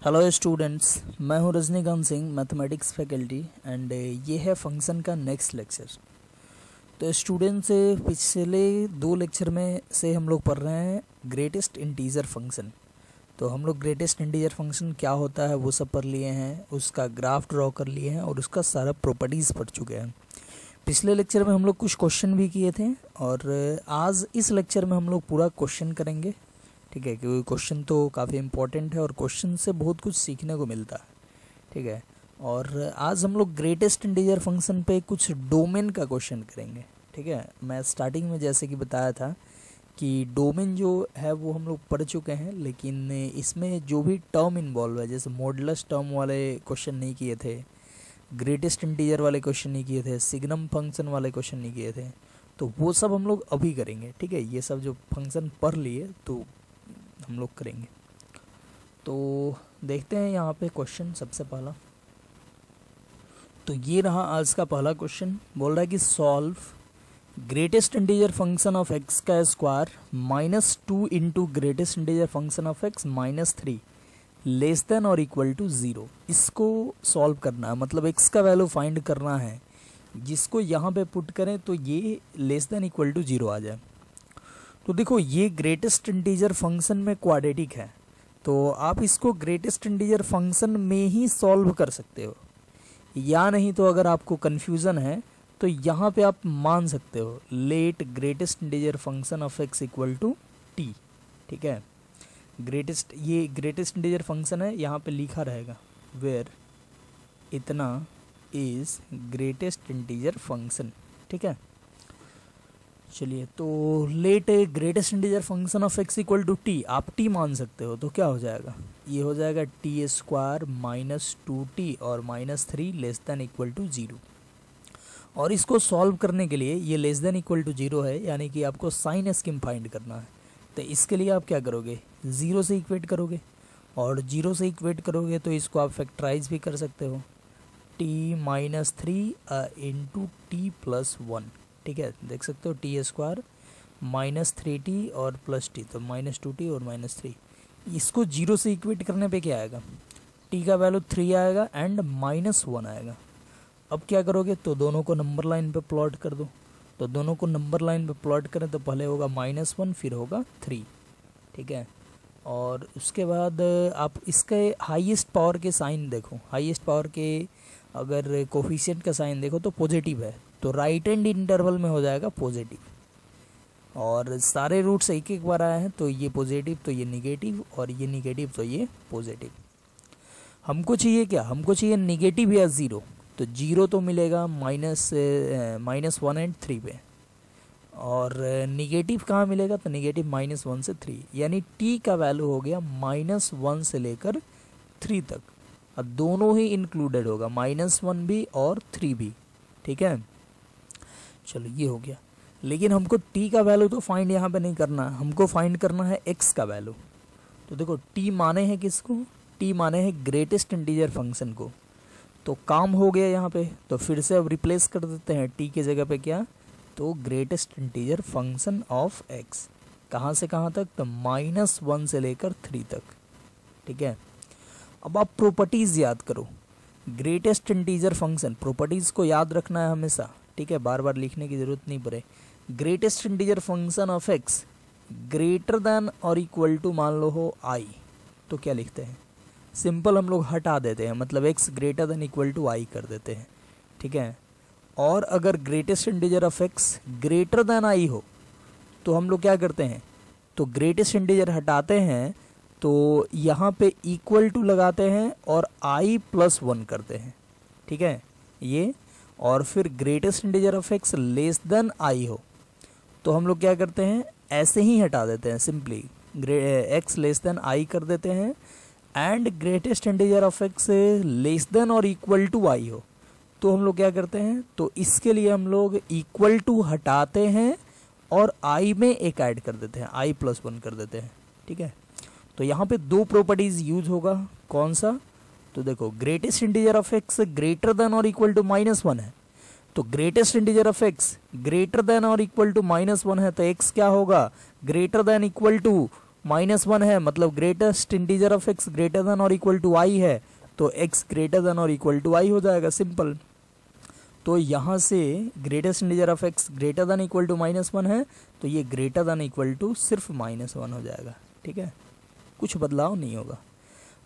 Hello students, मैं हूं Rajinikanth Singh, mathematics faculty and ये है फंक्शन का नेक्स्ट लेक्चर। तो स्टूडेंट्स, पिछले 2 लेक्चर में से हम लोग पढ़ रहे हैं ग्रेटेस्ट इंटीजर फंक्शन। तो हम लोग ग्रेटेस्ट इंटीजर फंक्शन क्या होता है वो सब पढ़ लिए हैं, उसका ग्राफ ड्रॉ कर लिए हैं और उसका सारा प्रॉपर्टीज़ पढ़ चुके हैं। पिछले लेक्चर में हम लोग कुछ क्वेश्चन भी किए थे और आज इस लेक्चर में हम लोग पूरा क्वेश्चन करेंगे। ठीक है, क्योंकि क्वेश्चन तो काफ़ी इंपॉर्टेंट है और क्वेश्चन से बहुत कुछ सीखने को मिलता है। ठीक है, और आज हम लोग ग्रेटेस्ट इंटीजर फंक्शन पे कुछ डोमेन का क्वेश्चन करेंगे। ठीक है, मैं स्टार्टिंग में जैसे कि बताया था कि डोमेन जो है वो हम लोग पढ़ चुके हैं, लेकिन इसमें जो भी टर्म इन्वॉल्व है, जैसे मॉडुलस टर्म वाले क्वेश्चन नहीं किए थे, ग्रेटेस्ट इंटीजर वाले क्वेश्चन नहीं किए थे, सिग्नम फंक्शन वाले क्वेश्चन नहीं किए थे, तो वो सब हम लोग अभी करेंगे। ठीक है, ये सब जो फंक्शन पढ़ लिए तो हम लोग करेंगे। तो देखते हैं यहाँ पे क्वेश्चन सबसे पहला। तो ये रहा आज का पहला क्वेश्चन। बोल रहा है कि solve greatest integer function of x का square -2 into greatest integer function of x -3 less than और इक्वल टू 0। इसको सॉल्व करना है, मतलब एक्स का वैल्यू फाइंड करना है, जिसको यहाँ पे पुट करें तो ये लेस देन इक्वल टू 0 आ जाए। तो देखो, ये ग्रेटेस्ट इंटीजर फंक्शन में क्वाड्रेटिक है, तो आप इसको ग्रेटेस्ट इंटीजर फंक्शन में ही सॉल्व कर सकते हो, या नहीं तो अगर आपको कन्फ्यूज़न है तो यहाँ पे आप मान सकते हो let greatest integer function of x equal to t. ठीक है, ये ग्रेटेस्ट इंटीजर फंक्शन है, यहाँ पे लिखा रहेगा वेयर इतना इज ग्रेटेस्ट इंटीजर फंक्शन। ठीक है, चलिए, तो let greatest integer function of x equal to t, आप टी मान सकते हो, तो क्या हो जाएगा, ये हो जाएगा टी स्क्वायर -2t और -3 लेस देन इक्वल टू 0। और इसको सॉल्व करने के लिए ये लेस देन इक्वल टू 0 है, यानी कि आपको साइन स्कीम फाइंड करना है। तो इसके लिए आप क्या करोगे, 0 से इक्वेट करोगे, और 0 से इक्वेट करोगे तो इसको आप फैक्टराइज भी कर सकते हो, t-3 इंटू टी प्लस 1। ठीक है, देख सकते हो टी स्क्वायर -3t और प्लस टी, तो -2t और -3। इसको 0 से इक्वेट करने पे क्या आएगा, t का वैल्यू 3 आएगा एंड -1 आएगा। अब क्या करोगे, तो दोनों को नंबर लाइन पे प्लॉट कर दो। तो दोनों को नंबर लाइन पे प्लॉट करें तो पहले होगा -1 फिर होगा 3। ठीक है, और उसके बाद आप इसके हाईएस्ट पावर के साइन देखो, हाईएस्ट पावर के अगर कोफिशिएंट का साइन देखो तो पॉजिटिव है, तो राइट हैंड इंटरवल में हो जाएगा पॉजिटिव, और सारे रूट्स एक एक बार आए हैं, तो ये पॉजिटिव तो ये निगेटिव और ये निगेटिव तो ये पॉजिटिव। हमको चाहिए क्या, हमको चाहिए निगेटिव या 0, तो 0 तो मिलेगा -1 एंड 3 पे, और निगेटिव कहाँ मिलेगा, तो निगेटिव -1 से 3, यानी t का वैल्यू हो गया -1 से लेकर 3 तक। अब दोनों ही इंक्लूडेड होगा, -1 भी और 3 भी। ठीक है, चलो ये हो गया। लेकिन हमको t का वैल्यू तो फाइंड यहाँ पे नहीं करना है, हमको फाइंड करना है x का वैल्यू। तो देखो, t माने हैं किसको, t माने हैं ग्रेटेस्ट इंटीजर फंक्शन को। तो काम हो गया यहाँ पे, तो फिर से अब रिप्लेस कर देते हैं t की जगह पे क्या, तो greatest integer function of x। कहाँ से कहाँ तक, तो -1 से लेकर 3 तक। ठीक है, अब आप प्रॉपर्टीज़ याद करो, ग्रेटेस्ट इंटीजर फंक्शन प्रॉपर्टीज़ को याद रखना है हमेशा। ठीक है, बार बार लिखने की ज़रूरत नहीं पड़े। Greatest integer function of x greater than और इक्वल टू मान लो हो आई, तो क्या लिखते हैं, सिंपल हम लोग हटा देते हैं, मतलब x greater than equal to i कर देते हैं। ठीक है, और अगर greatest integer of x greater than i हो तो हम लोग क्या करते हैं, तो ग्रेटेस्ट इंटीजर हटाते हैं, तो यहाँ पे इक्वल टू लगाते हैं और i+1 करते हैं। ठीक है, ये, और फिर greatest integer of x less than i हो तो हम लोग क्या करते हैं, ऐसे ही हटा देते हैं, simply x less than i कर देते हैं, and greatest integer of x less than और इक्वल टू आई हो तो हम लोग क्या करते हैं, तो इसके लिए हम लोग इक्वल टू हटाते हैं और आई में एक ऐड कर देते हैं, i+1 कर देते हैं। ठीक है, तो यहाँ पे 2 प्रॉपर्टीज यूज होगा, कौन सा, तो देखो, greatest integer of x greater than और इक्वल टू -1 है, तो greatest integer of x greater than और इक्वल टू -1 है, तो एक्स क्या होगा, ग्रेटर देन इक्वल टू -1 है मतलब greatest integer of x greater than और इक्वल टू i है, तो x ग्रेटर देन और इक्वल टू i हो जाएगा, सिंपल। तो यहाँ से greatest integer of x greater than equal to -1 है, तो ये ग्रेटर देन इक्वल टू सिर्फ -1 हो जाएगा, ठीक है, कुछ बदलाव नहीं होगा।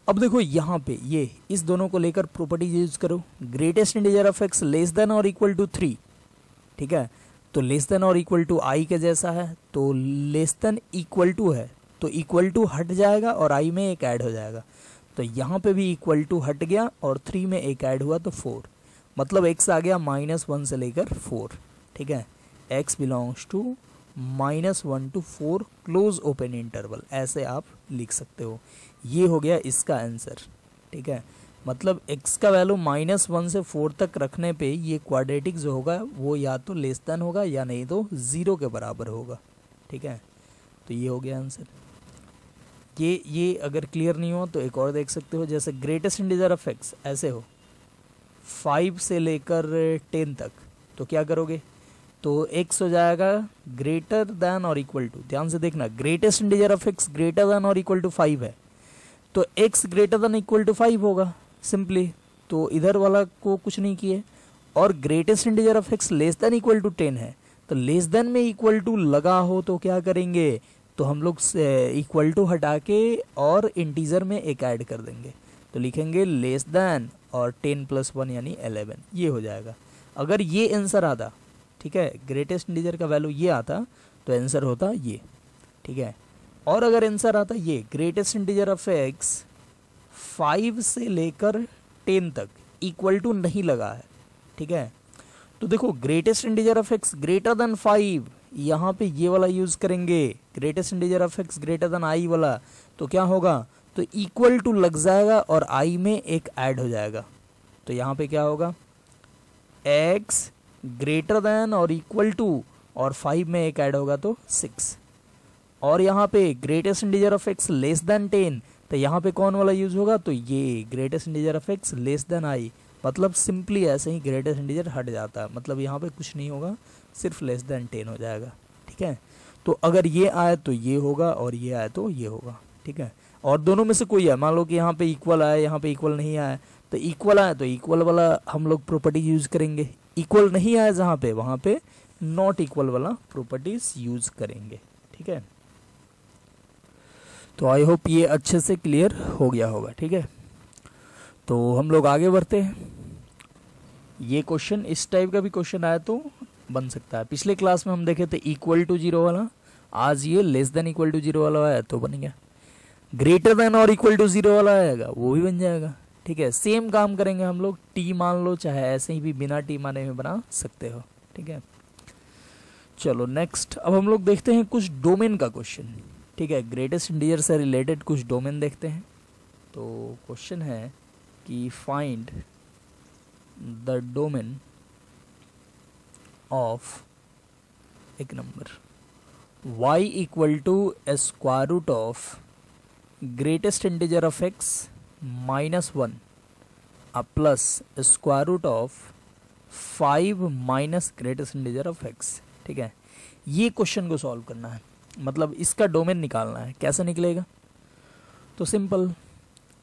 अब देखो यहाँ पे ये इस दोनों को लेकर प्रॉपर्टीज यूज करो, greatest integer of x less than और इक्वल टू 3, ठीक है, तो लेस देन और इक्वल टू i के जैसा है, तो लेस देन इक्वल टू है तो इक्वल टू हट जाएगा और i में एक ऐड हो जाएगा, तो यहाँ पे भी इक्वल टू हट गया और 3 में एक ऐड हुआ तो 4, मतलब x आ गया -1 से लेकर 4, ठीक है, x belongs to -1 to 4 close open interval, ऐसे आप लिख सकते हो। ये हो गया इसका आंसर, ठीक है, मतलब x का वैल्यू -1 से 4 तक रखने पे ये क्वाड्रेटिक जो होगा वो या तो लेस देन होगा या नहीं तो 0 के बराबर होगा, ठीक है, तो ये हो गया आंसर। ये अगर क्लियर नहीं हो तो एक और देख सकते हो, जैसे ग्रेटेस्ट इंटीजर ऑफ x ऐसे हो 5 से लेकर 10 तक, तो क्या करोगे, तो x हो जाएगा ग्रेटर देन और इक्वल टू, ध्यान से देखना, greatest integer of x greater than और इक्वल टू 5 है, तो x greater than equal to 5 होगा सिंपली, तो इधर वाला को कुछ नहीं किए, और greatest integer of x less than equal to 10 है, तो लेस देन में इक्वल टू लगा हो तो क्या करेंगे, तो हम लोग इक्वल टू हटा के और इंटीजर में एक ऐड कर देंगे, तो लिखेंगे लेस देन और 10 + 1 यानी 11, ये हो जाएगा। अगर ये आंसर आता, ठीक है, ग्रेटेस्ट इंटीजर का वैल्यू ये आता तो आंसर होता ये, ठीक है, और अगर आंसर आता ये ग्रेटेस्ट इंटीजर ऑफ x 5 से लेकर 10 तक इक्वल टू नहीं लगा है, ठीक है, तो देखो greatest integer of x greater then 5, यहाँ पे ये वाला यूज करेंगे, greatest integer of x greater then i वाला, तो क्या होगा, तो इक्वल टू लग जाएगा और i में एक ऐड हो जाएगा, तो यहाँ पे क्या होगा, x ग्रेटर देन और इक्वल टू और 5 में एक ऐड होगा तो 6, और यहाँ पे greatest integer of x less then 10, तो यहाँ पे कौन वाला यूज होगा, तो ये greatest integer of x less then i, मतलब सिंपली ऐसे ही ग्रेटेस्ट इंटीजर हट जाता है, मतलब यहाँ पे कुछ नहीं होगा, सिर्फ लेस देन 10 हो जाएगा, ठीक है, तो अगर ये आए तो ये होगा और ये आए तो ये होगा, ठीक है, और दोनों में से कोई है, मान लो कि यहाँ पे इक्वल आया, यहाँ पे इक्वल नहीं आया, तो इक्वल आया तो इक्वल वाला हम लोग प्रॉपर्टी यूज करेंगे, इक्वल नहीं आया जहाँ पे वहाँ पे नॉट इक्वल वाला प्रॉपर्टीज यूज करेंगे, ठीक है, तो आई होप ये अच्छे से क्लियर हो गया होगा, ठीक है, तो हम लोग आगे बढ़ते हैं। ये क्वेश्चन इस टाइप का भी क्वेश्चन आया तो बन सकता है, पिछले क्लास में हम देखे थे इक्वल टू 0 वाला, आज ये लेस देन इक्वल टू 0 वाला आया तो बन गया, ग्रेटर देन और इक्वल टू 0 वाला आएगा वो भी बन जाएगा, ठीक है, सेम काम करेंगे हम लोग, टी मान लो चाहे ऐसे ही भी बिना टी माने में बना सकते हो, ठीक है। चलो नेक्स्ट, अब हम लोग देखते हैं कुछ डोमेन का क्वेश्चन, ठीक है, ग्रेटेस्ट इंटीजर से रिलेटेड कुछ डोमेन देखते हैं। तो क्वेश्चन है कि फाइंड द डोमेन ऑफ एक number y equal to square root of greatest integer of x -1 plus square root of 5 minus greatest integer of x, ठीक है, ये क्वेश्चन को सॉल्व करना है, मतलब इसका डोमेन निकालना है। कैसे निकलेगा, तो सिंपल,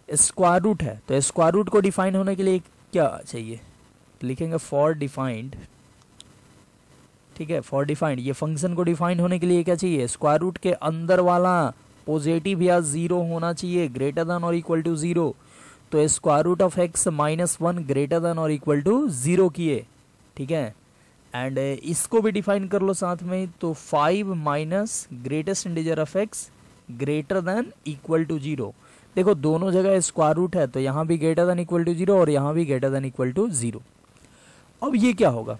स्क्वायर रूट है तो स्क्वायर रूट को डिफाइन होने के लिए क्या चाहिए, लिखेंगे फॉर डिफाइंड, ठीक है, फॉर डिफाइंड, ये फंक्शन को डिफाइन होने के लिए क्या चाहिए, स्क्वायर रूट के अंदर वाला पॉजिटिव या 0 होना चाहिए, ग्रेटर देन और इक्वल टू 0, तो square root of x -1 greater than और इक्वल टू 0 किए, ठीक है, एंड इसको भी डिफाइन कर लो साथ में, तो 5 minus greatest integer of x greater than equal to 0, देखो दोनों जगह स्क्वायर रूट है तो यहाँ भी ग्रेटर देन इक्वल टू 0 और यहाँ भी ग्रेटर देन इक्वल टू 0। अब ये क्या होगा,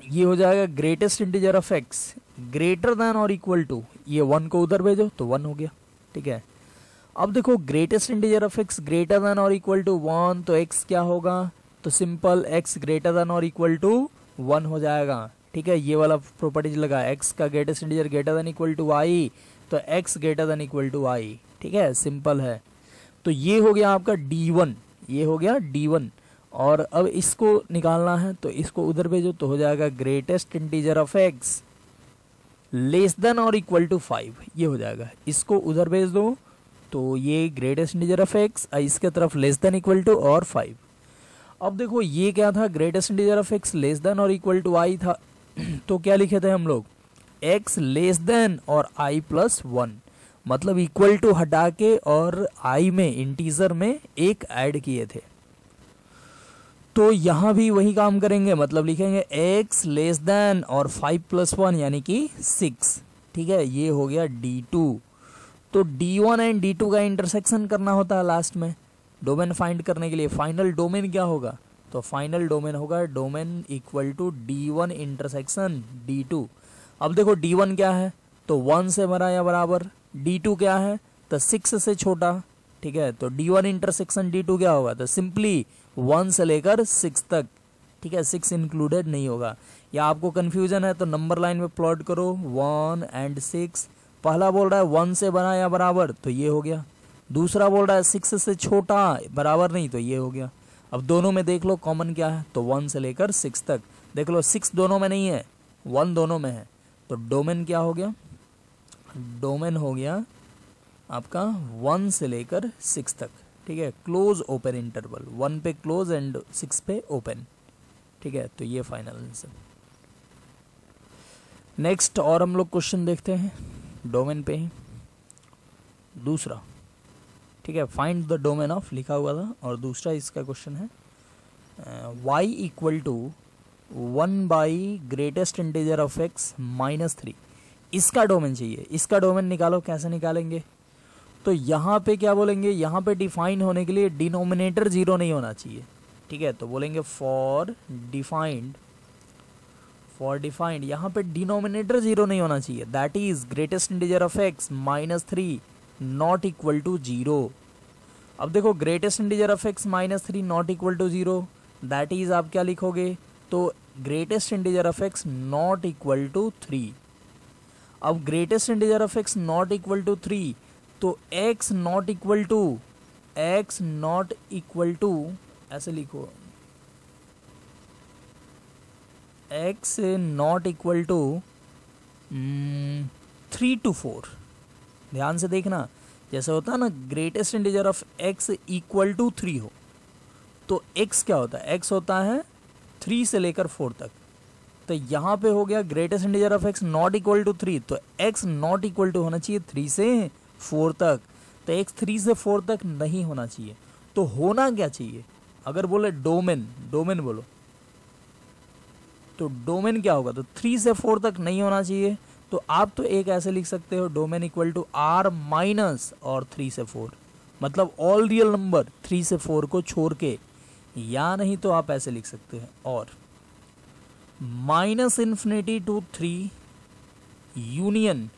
ये हो जाएगा greatest integer of x greater than और इक्वल टू, ये 1 को उधर भेजो तो 1 हो गया, ठीक है। अब देखो greatest integer of x greater than और इक्वल टू 1, तो x क्या होगा, तो सिंपल x ग्रेटर देन और इक्वल टू 1 हो जाएगा, ठीक है, ये वाला प्रॉपर्टीज लगा, x का greatest integer greater than equal to y, तो x greater than equal to y, ठीक है, सिंपल है। तो ये हो गया आपका d1, ये हो गया d1, और अब इसको निकालना है तो इसको उधर भेजो तो हो जाएगा greatest integer of x less than और इक्वल टू 5, ये हो जाएगा। इसको उधर भेज दो तो ये ग्रेटेस्ट इंटीजर ऑफ एक्स, इसके तरफ लेस देन इक्वल टू और 5। अब देखो ये क्या था, greatest integer of x less than और इक्वल टू आई था तो क्या लिखे थे हम लोग, एक्स लेस देन और आई प्लस 1, मतलब इक्वल टू हटा के और आई में इंटीजर में एक ऐड किए थे। तो यहां भी वही काम करेंगे, मतलब लिखेंगे x लेस देन और 5 प्लस 1 यानी कि 6, ठीक है। ये हो गया D2। तो D1 एंड D2 का इंटरसेक्शन करना होता है लास्ट में डोमेन फाइंड करने के लिए। फाइनल डोमेन क्या होगा, तो फाइनल डोमेन होगा domain equal to D1 intersection D2। अब देखो D1 क्या है, तो 1 से बड़ा या बराबर, D2 क्या है, तो 6 से छोटा, ठीक है। तो D1 इंटरसेक्शन D2 क्या होगा, तो सिंपली 1 से लेकर 6 तक, ठीक है, 6 इंक्लूडेड नहीं होगा। या आपको कंफ्यूजन है तो नंबर लाइन में प्लॉट करो 1 एंड 6। पहला बोल रहा है 1 से बड़ा या बराबर, तो ये हो गया। दूसरा बोल रहा है 6 से छोटा बराबर नहीं, तो ये हो गया। अब दोनों में देख लो कॉमन क्या है, तो 1 से लेकर 6 तक देख लो, 6 दोनों में नहीं है, 1 दोनों में है। तो डोमेन क्या हो गया, डोमेन हो गया आपका 1 से लेकर 6 तक, ठीक है। क्लोज ओपन इंटरवल, 1 पे क्लोज एंड 6 पे ओपन, ठीक है। तो ये फाइनल आंसर। नेक्स्ट और हम लोग क्वेश्चन देखते हैं डोमेन पे ही, दूसरा, ठीक है। फाइंड द डोमेन ऑफ लिखा हुआ था, और दूसरा इसका क्वेश्चन है y equal to 1 by greatest integer of x minus 3। इसका डोमेन चाहिए, इसका डोमेन निकालो। कैसे निकालेंगे, तो यहाँ पे क्या बोलेंगे, यहाँ पे डिफाइन होने के लिए डिनोमिनेटर 0 नहीं होना चाहिए, ठीक है। तो बोलेंगे फॉर डिफाइंड यहाँ पे डिनोमिनेटर 0 नहीं होना चाहिए, that is greatest integer of x minus 3 not equal to 0। अब देखो greatest integer of x minus 3 not equal to 0, that is आप क्या लिखोगे, तो greatest integer of x not equal to 3। अब greatest integer of x not equal to 3, तो x not equal to ऐसे लिखो, x not equal to 3 to 4। ध्यान से देखना, जैसे होता है ना greatest integer of x equal to 3 हो, तो x क्या होता है, x होता है 3 से लेकर 4 तक। तो यहाँ पे हो गया greatest integer of x not equal to 3, तो x नॉट इक्वल टू होना चाहिए 3 से 4 तक, तो x 3 से 4 तक नहीं होना चाहिए। तो होना क्या चाहिए, अगर बोले डोमेन बोलो, तो डोमेन क्या होगा, तो 3 से 4 तक नहीं होना चाहिए। तो आप तो एक ऐसे लिख सकते हो, domain equal to r minus और 3 से 4, मतलब ऑल रियल नंबर 3 से 4 को छोड़ के, या नहीं तो आप ऐसे लिख सकते हैं, और minus infinity to 3 union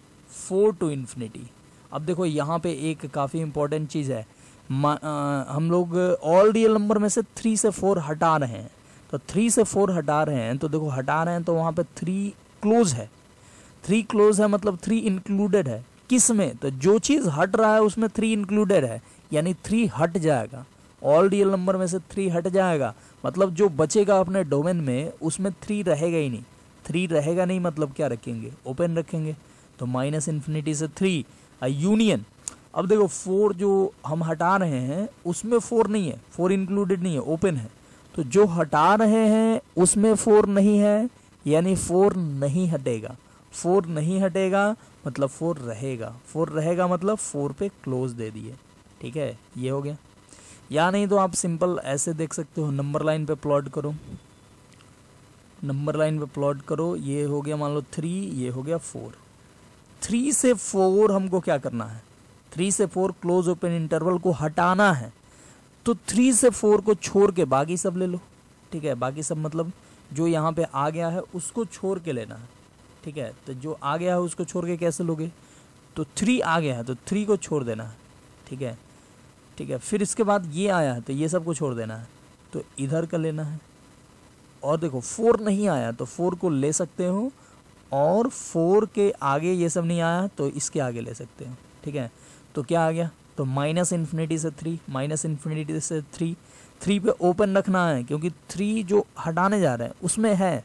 4 to infinity. अब देखो यहाँ पे एक काफ़ी इंपॉर्टेंट चीज़ है, हम लोग ऑल रियल नंबर में से 3 से 4 हटा रहे हैं, तो 3 से 4 हटा रहे हैं, तो देखो हटा रहे हैं तो वहाँ पे 3 क्लोज है, 3 क्लोज है मतलब 3 इंक्लूडेड है। किस में, तो जो चीज़ हट रहा है उसमें 3 इंक्लूडेड है, यानी 3 हट जाएगा, ऑल रियल नंबर में से 3 हट जाएगा, मतलब जो बचेगा अपने डोमेन में उसमें 3 रहेगा ही नहीं। 3 रहेगा नहीं मतलब क्या रखेंगे, ओपन रखेंगे। तो माइनस इन्फिनिटी से 3 यूनियन। अब देखो 4 जो हम हटा रहे हैं उसमें 4 नहीं है, 4 इंक्लूडेड नहीं है, ओपन है। तो जो हटा रहे हैं उसमें 4 नहीं है, यानी 4 नहीं हटेगा। 4 नहीं हटेगा मतलब 4 रहेगा, 4 रहेगा मतलब 4 पे क्लोज दे दिए, ठीक है। ये हो गया। या नहीं तो आप सिंपल ऐसे देख सकते हो, नंबर लाइन पे प्लॉट करो, नंबर लाइन पे प्लॉट करो। ये हो गया मान लो 3, ये हो गया 4। 3 से 4 हमको क्या करना है, 3 से 4 क्लोज ओपन इंटरवल को हटाना है। तो 3 से 4 को छोड़ के बाकी सब ले लो, ठीक है। बाकी सब मतलब जो यहाँ पे आ गया है उसको छोड़ के लेना है, ठीक है। तो जो आ गया है उसको छोड़ के कैसे लोगे, तो 3 आ गया है तो 3 को छोड़ देना है, ठीक है, ठीक है। फिर इसके बाद ये आया है तो ये सब को छोड़ देना है, तो इधर का लेना है। और देखो 4 नहीं आया तो 4 को ले सकते हो, और 4 के आगे ये सब नहीं आया तो इसके आगे ले सकते हो, ठीक है। तो क्या आ गया, तो माइनस इन्फिनिटी से 3, माइनस इन्फिनिटी से 3 पे ओपन रखना है, क्योंकि 3 जो हटाने जा रहे हैं उसमें है,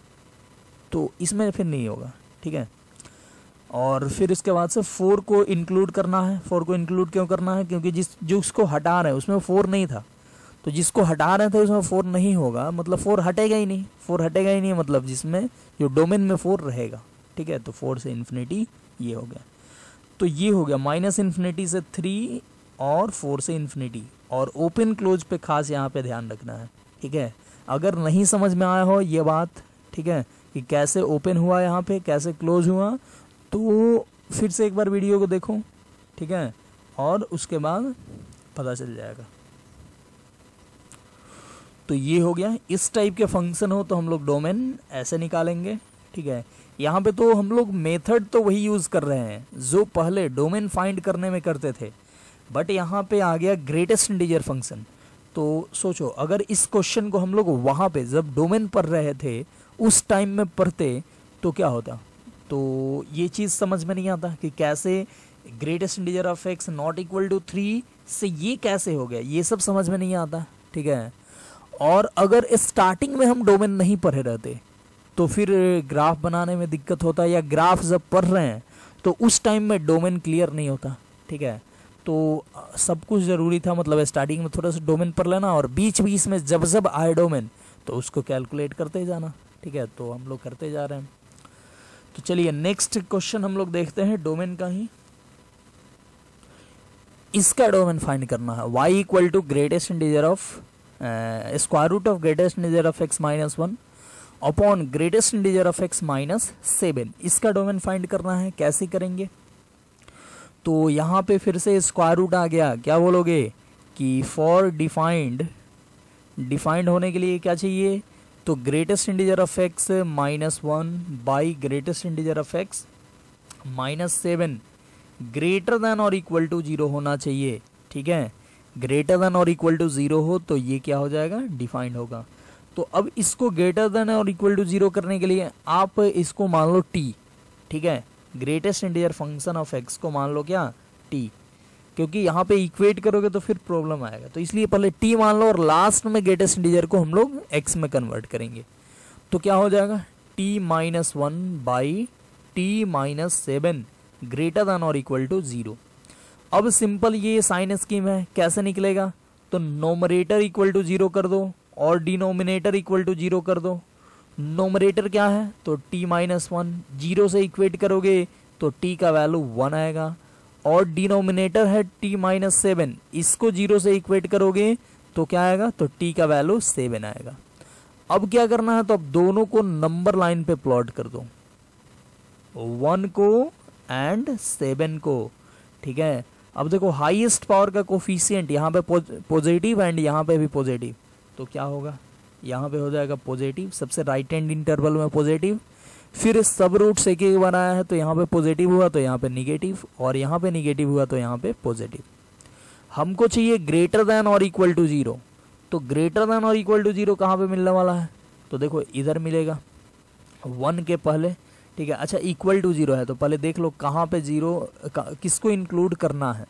तो इसमें फिर नहीं होगा, ठीक है। और फिर इसके बाद से 4 को इंक्लूड करना है। 4 को इंक्लूड क्यों करना है? क्योंकि जो उसको हटा रहे हैं उसमें 4 नहीं था, तो जिसको हटा रहे थे उसमें 4 नहीं होगा, मतलब 4 हटेगा ही नहीं। 4 हटेगा ही नहीं मतलब जिसमें जो डोमेन में 4 रहेगा, ठीक है। तो 4 से इन्फिनिटी ये हो गया। तो ये हो गया -∞ से 3 और 4 से इन्फिनिटी। और ओपन क्लोज पे खास यहाँ पे ध्यान रखना है, ठीक है। अगर नहीं समझ में आया हो ये बात, ठीक है, कि कैसे ओपन हुआ यहाँ पे, कैसे क्लोज हुआ, तो फिर से एक बार वीडियो को देखो, ठीक है, और उसके बाद पता चल जाएगा। तो ये हो गया। इस टाइप के फंक्शन हो तो हम लोग डोमेन ऐसे निकालेंगे, ठीक है। यहाँ पे तो हम लोग मेथड तो वही यूज़ कर रहे हैं जो पहले डोमेन फाइंड करने में करते थे, बट यहाँ पे आ गया ग्रेटेस्ट इंटीजर फंक्शन। तो सोचो अगर इस क्वेश्चन को हम लोग वहाँ पे जब डोमेन पढ़ रहे थे उस टाइम में पढ़ते तो क्या होता। तो ये चीज़ समझ में नहीं आता कि कैसे greatest integer of x not equal to 3 से ये कैसे हो गया, ये सब समझ में नहीं आता, ठीक है। और अगर स्टार्टिंग में हम डोमेन नहीं पढ़े रहते तो फिर ग्राफ बनाने में दिक्कत होता, या ग्राफ जब पढ़ रहे हैं तो उस टाइम में डोमेन क्लियर नहीं होता, ठीक है। तो सब कुछ ज़रूरी था, मतलब स्टार्टिंग में थोड़ा सा डोमेन पढ़ लेना और बीच बीच में जब जब आए डोमेन तो उसको कैलकुलेट करते जाना, ठीक है। तो हम लोग करते जा रहे हैं। तो चलिए नेक्स्ट क्वेश्चन हम लोग देखते हैं डोमेन का ही। इसका डोमेन फाइंड करना है। y equal to greatest integer of square root of greatest integer of x minus 1 upon greatest integer of x minus 7। इसका डोमेन फाइंड करना है। कैसे करेंगे? तो यहाँ पे फिर से स्क्वायर रूट आ गया। क्या बोलोगे कि फॉर डिफाइंड होने के लिए क्या चाहिए? तो greatest integer of x minus 1 by greatest integer of x minus 7 greater than और इक्वल टू 0 होना चाहिए, ठीक है। ग्रेटर देन और इक्वल टू 0 हो तो ये क्या हो जाएगा? डिफाइंड होगा। तो अब इसको ग्रेटर देन और इक्वल टू 0 करने के लिए आप इसको मान लो t, ठीक है। Greatest integer function of x को मान लो क्या? t, क्योंकि यहाँ पे इक्वेट करोगे तो फिर प्रॉब्लम आएगा। तो इसलिए पहले t मान लो और लास्ट में ग्रेटेस्ट इंटीजर को हम लोग x में कन्वर्ट करेंगे। तो क्या हो जाएगा? t minus 1 by t minus 7 greater than और इक्वल टू 0। अब सिंपल ये साइन स्कीम है, कैसे निकलेगा? तो नोमरेटर इक्वल टू 0 कर दो और डिनोमिनेटर इक्वल टू 0 कर दो। नोमरेटर क्या है? तो t माइनस 1, 0 से इक्वेट करोगे तो t का वैल्यू 1 आएगा, और डिनोमिनेटर है t माइनस 7, इसको 0 से इक्वेट करोगे तो क्या आएगा? तो t का वैल्यू 7 आएगा। अब क्या करना है? तो अब दोनों को नंबर लाइन पे प्लॉट कर दो, 1 को एंड 7 को, ठीक है। अब देखो हाईएस्ट पावर का कोफिशिएंट यहाँ पे पॉजिटिव एंड यहाँ पे भी पॉजिटिव, तो क्या होगा? यहाँ पे हो जाएगा पॉजिटिव, सबसे राइट हैंड इंटरवल में पॉजिटिव। फिर सब रूट से एक बार आया है तो यहाँ पे पॉजिटिव हुआ तो यहाँ पे निगेटिव, और यहाँ पे निगेटिव हुआ तो यहाँ पे पॉजिटिव। हमको चाहिए ग्रेटर देन और इक्वल टू 0। तो ग्रेटर देन और इक्वल टू 0 कहाँ पे मिलने वाला है? तो देखो इधर मिलेगा 1 के पहले, ठीक है। अच्छा इक्वल टू 0 है तो पहले देख लो कहाँ पे 0 किसको इंक्लूड करना है।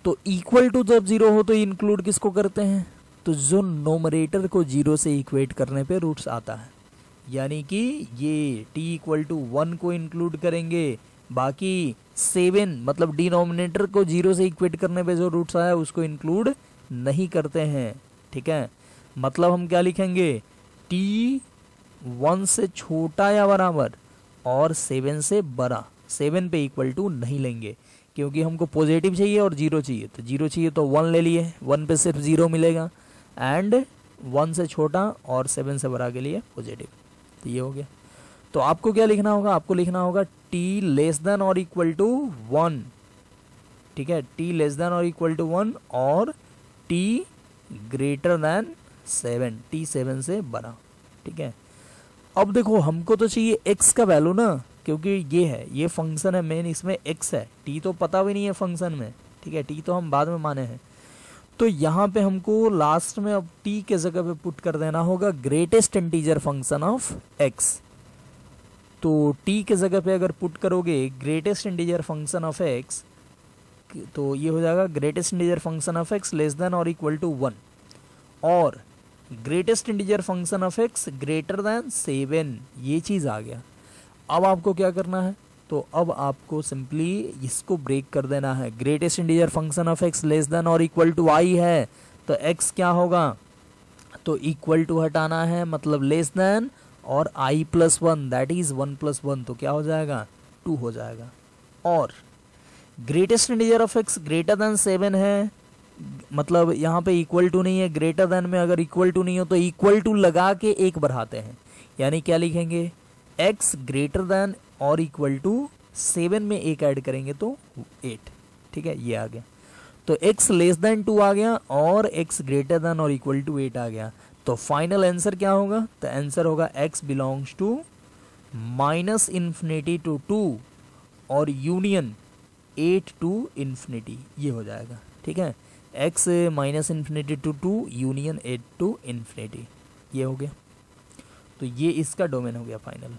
तो इक्वल टू जब 0 हो तो इंक्लूड किसको करते हैं? तो जो नोमरेटर को 0 से इक्वेट करने पे रूट्स आता है, यानी कि ये t इक्वल टू 1 को इंक्लूड करेंगे, बाकी 7 मतलब डिनोमिनेटर को 0 से इक्वेट करने पे जो रूट्स आया उसको इंक्लूड नहीं करते हैं, ठीक है। मतलब हम क्या लिखेंगे? t 1 से छोटा या बराबर और 7 से बड़ा, 7 पे इक्वल टू नहीं लेंगे क्योंकि हमको पॉजिटिव चाहिए और 0 चाहिए। तो 0 चाहिए तो 1 ले लिए, 1 पे सिर्फ 0 मिलेगा, एंड 1 से छोटा और 7 से बड़ा के लिए पॉजिटिव। तो ये हो गया। तो आपको क्या लिखना होगा? आपको लिखना होगा t लेस देन और इक्वल टू 1, ठीक है। t लेस देन और इक्वल टू 1 और t ग्रेटर देन 7, t 7 से बड़ा, ठीक है। अब देखो हमको तो चाहिए x का वैल्यू ना, क्योंकि ये फंक्शन है मेन, इसमें x है, t तो पता भी नहीं है फंक्शन में, ठीक है। t तो हम बाद में माने हैं। तो यहाँ पे हमको लास्ट में अब t के जगह पे पुट कर देना होगा greatest integer function of x। तो t के जगह पे अगर पुट करोगे greatest integer function of x तो ये हो जाएगा greatest integer function of x less than और इक्वल टू 1 और greatest integer function of x greater then 7। ये चीज़ आ गया। अब आपको क्या करना है? तो अब आपको सिंपली इसको ब्रेक कर देना है। Greatest integer function of x less than और इक्वल टू आई है, तो एक्स क्या होगा, तो इक्वल टू हटाना है, मतलब लेस देन और आई प्लस वन, दैट इज 1 + 1, तो क्या हो जाएगा, 2 हो जाएगा। और greatest integer of x greater then 7 है, मतलब यहाँ पे इक्वल टू नहीं है, ग्रेटर देन में अगर इक्वल टू नहीं हो तो इक्वल टू लगा के एक बढ़ाते हैं, यानी क्या लिखेंगे, x ग्रेटर देन और इक्वल टू 7 में एक ऐड करेंगे तो 8, ठीक है, ये आ गया। तो x लेस देन 2 आ गया और x ग्रेटर देन और इक्वल टू 8 आ गया। तो फाइनल आंसर क्या होगा, तो आंसर होगा x बिलोंग्स टू -∞ to 2 और यूनियन 8 to ∞, ये हो जाएगा, ठीक है, x -∞ to 2 यूनियन 8 to ∞, ये हो गया। तो ये इसका डोमेन हो गया फाइनल।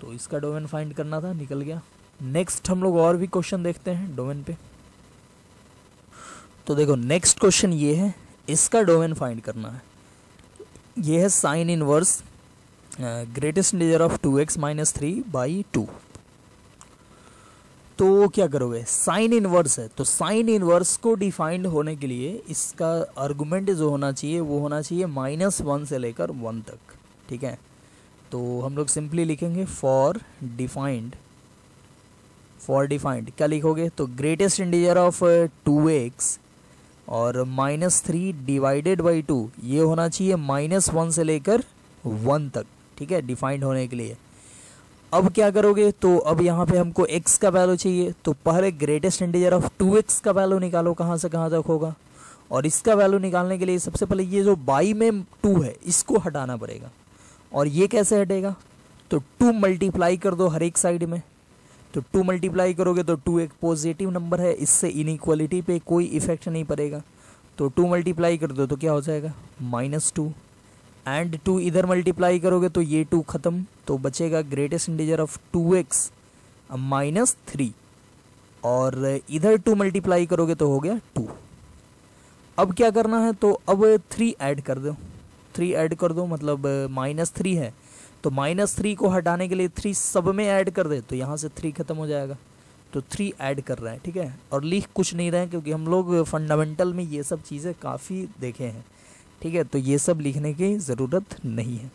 तो इसका डोमेन फाइंड करना था, निकल गया। नेक्स्ट हम लोग और भी क्वेश्चन देखते हैं डोमेन पे। तो देखो नेक्स्ट क्वेश्चन ये है, इसका डोमेन फाइंड करना है। ये है sine inverse greatest integer of 2x - 3/2। तो क्या करोगे, साइन इनवर्स है, तो साइन इनवर्स को डिफाइंड होने के लिए इसका आर्गुमेंट जो होना चाहिए वो होना चाहिए -1 से लेकर 1 तक, ठीक है। तो हम लोग सिंपली लिखेंगे फॉर डिफाइंड क्या लिखोगे, तो ग्रेटेस्ट इंटीजर ऑफ 2x और -3 डिवाइडेड बाई 2, ये होना चाहिए -1 से लेकर 1 तक, ठीक है, डिफाइंड होने के लिए। अब क्या करोगे, तो अब यहाँ पे हमको x का वैल्यू चाहिए, तो पहले ग्रेटेस्ट इंटीजर ऑफ 2x का वैल्यू निकालो, कहाँ से कहाँ तक होगा। और इसका वैल्यू निकालने के लिए सबसे पहले ये जो बाई में 2 है इसको हटाना पड़ेगा। और ये कैसे हटेगा, तो 2 मल्टीप्लाई कर दो हर एक साइड में, तो 2 मल्टीप्लाई करोगे तो 2 एक पॉजिटिव नंबर है, इससे इनइक्वालिटी पे कोई इफेक्ट नहीं पड़ेगा। तो 2 मल्टीप्लाई कर दो तो क्या हो जाएगा, -2 एंड 2 इधर मल्टीप्लाई करोगे तो ये 2 खत्म, तो बचेगा ग्रेटेस्ट इंटीजर ऑफ 2x -3 और इधर 2 मल्टीप्लाई करोगे तो हो गया 2। अब क्या करना है, तो अब 3 ऐड कर दो, 3 ऐड कर दो, मतलब -3 है, तो -3 को हटाने के लिए 3 सब में ऐड कर दे, तो यहाँ से 3 खत्म हो जाएगा। तो 3 ऐड कर रहे हैं, ठीक है, और लिख कुछ नहीं रहे हैं क्योंकि हम लोग फंडामेंटल में ये सब चीज़ें काफ़ी देखे हैं, ठीक है, तो ये सब लिखने की ज़रूरत नहीं है।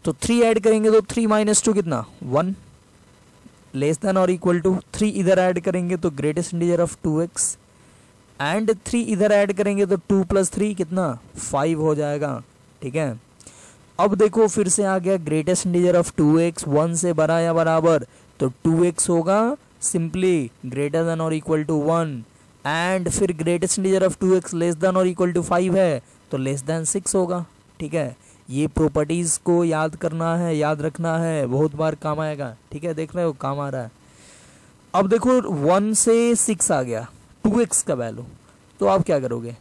तो 3 ऐड करेंगे तो 3 - 2 कितना, 1 लेस देन और इक्वल टू 3 इधर ऐड करेंगे तो greatest integer of 2x and 3 इधर ऐड करेंगे तो 2 + 3 कितना 5 हो जाएगा, ठीक है। अब देखो फिर से आ गया ग्रेटेस्ट इंटीजर ऑफ 2x 1 से बड़ा या बराबर, तो 2x होगा सिंपली ग्रेटर देन और इक्वल टू 1 एंड फिर greatest integer of 2x less than और इक्वल टू 5 है तो लेस देन 6 होगा, ठीक है। ये प्रॉपर्टीज़ को याद करना है, याद रखना है, बहुत बार काम आएगा, ठीक है, देख रहे हो काम आ रहा है। अब देखो 1 से 6 आ गया 2x का वैल्यू, तो आप क्या करोगे,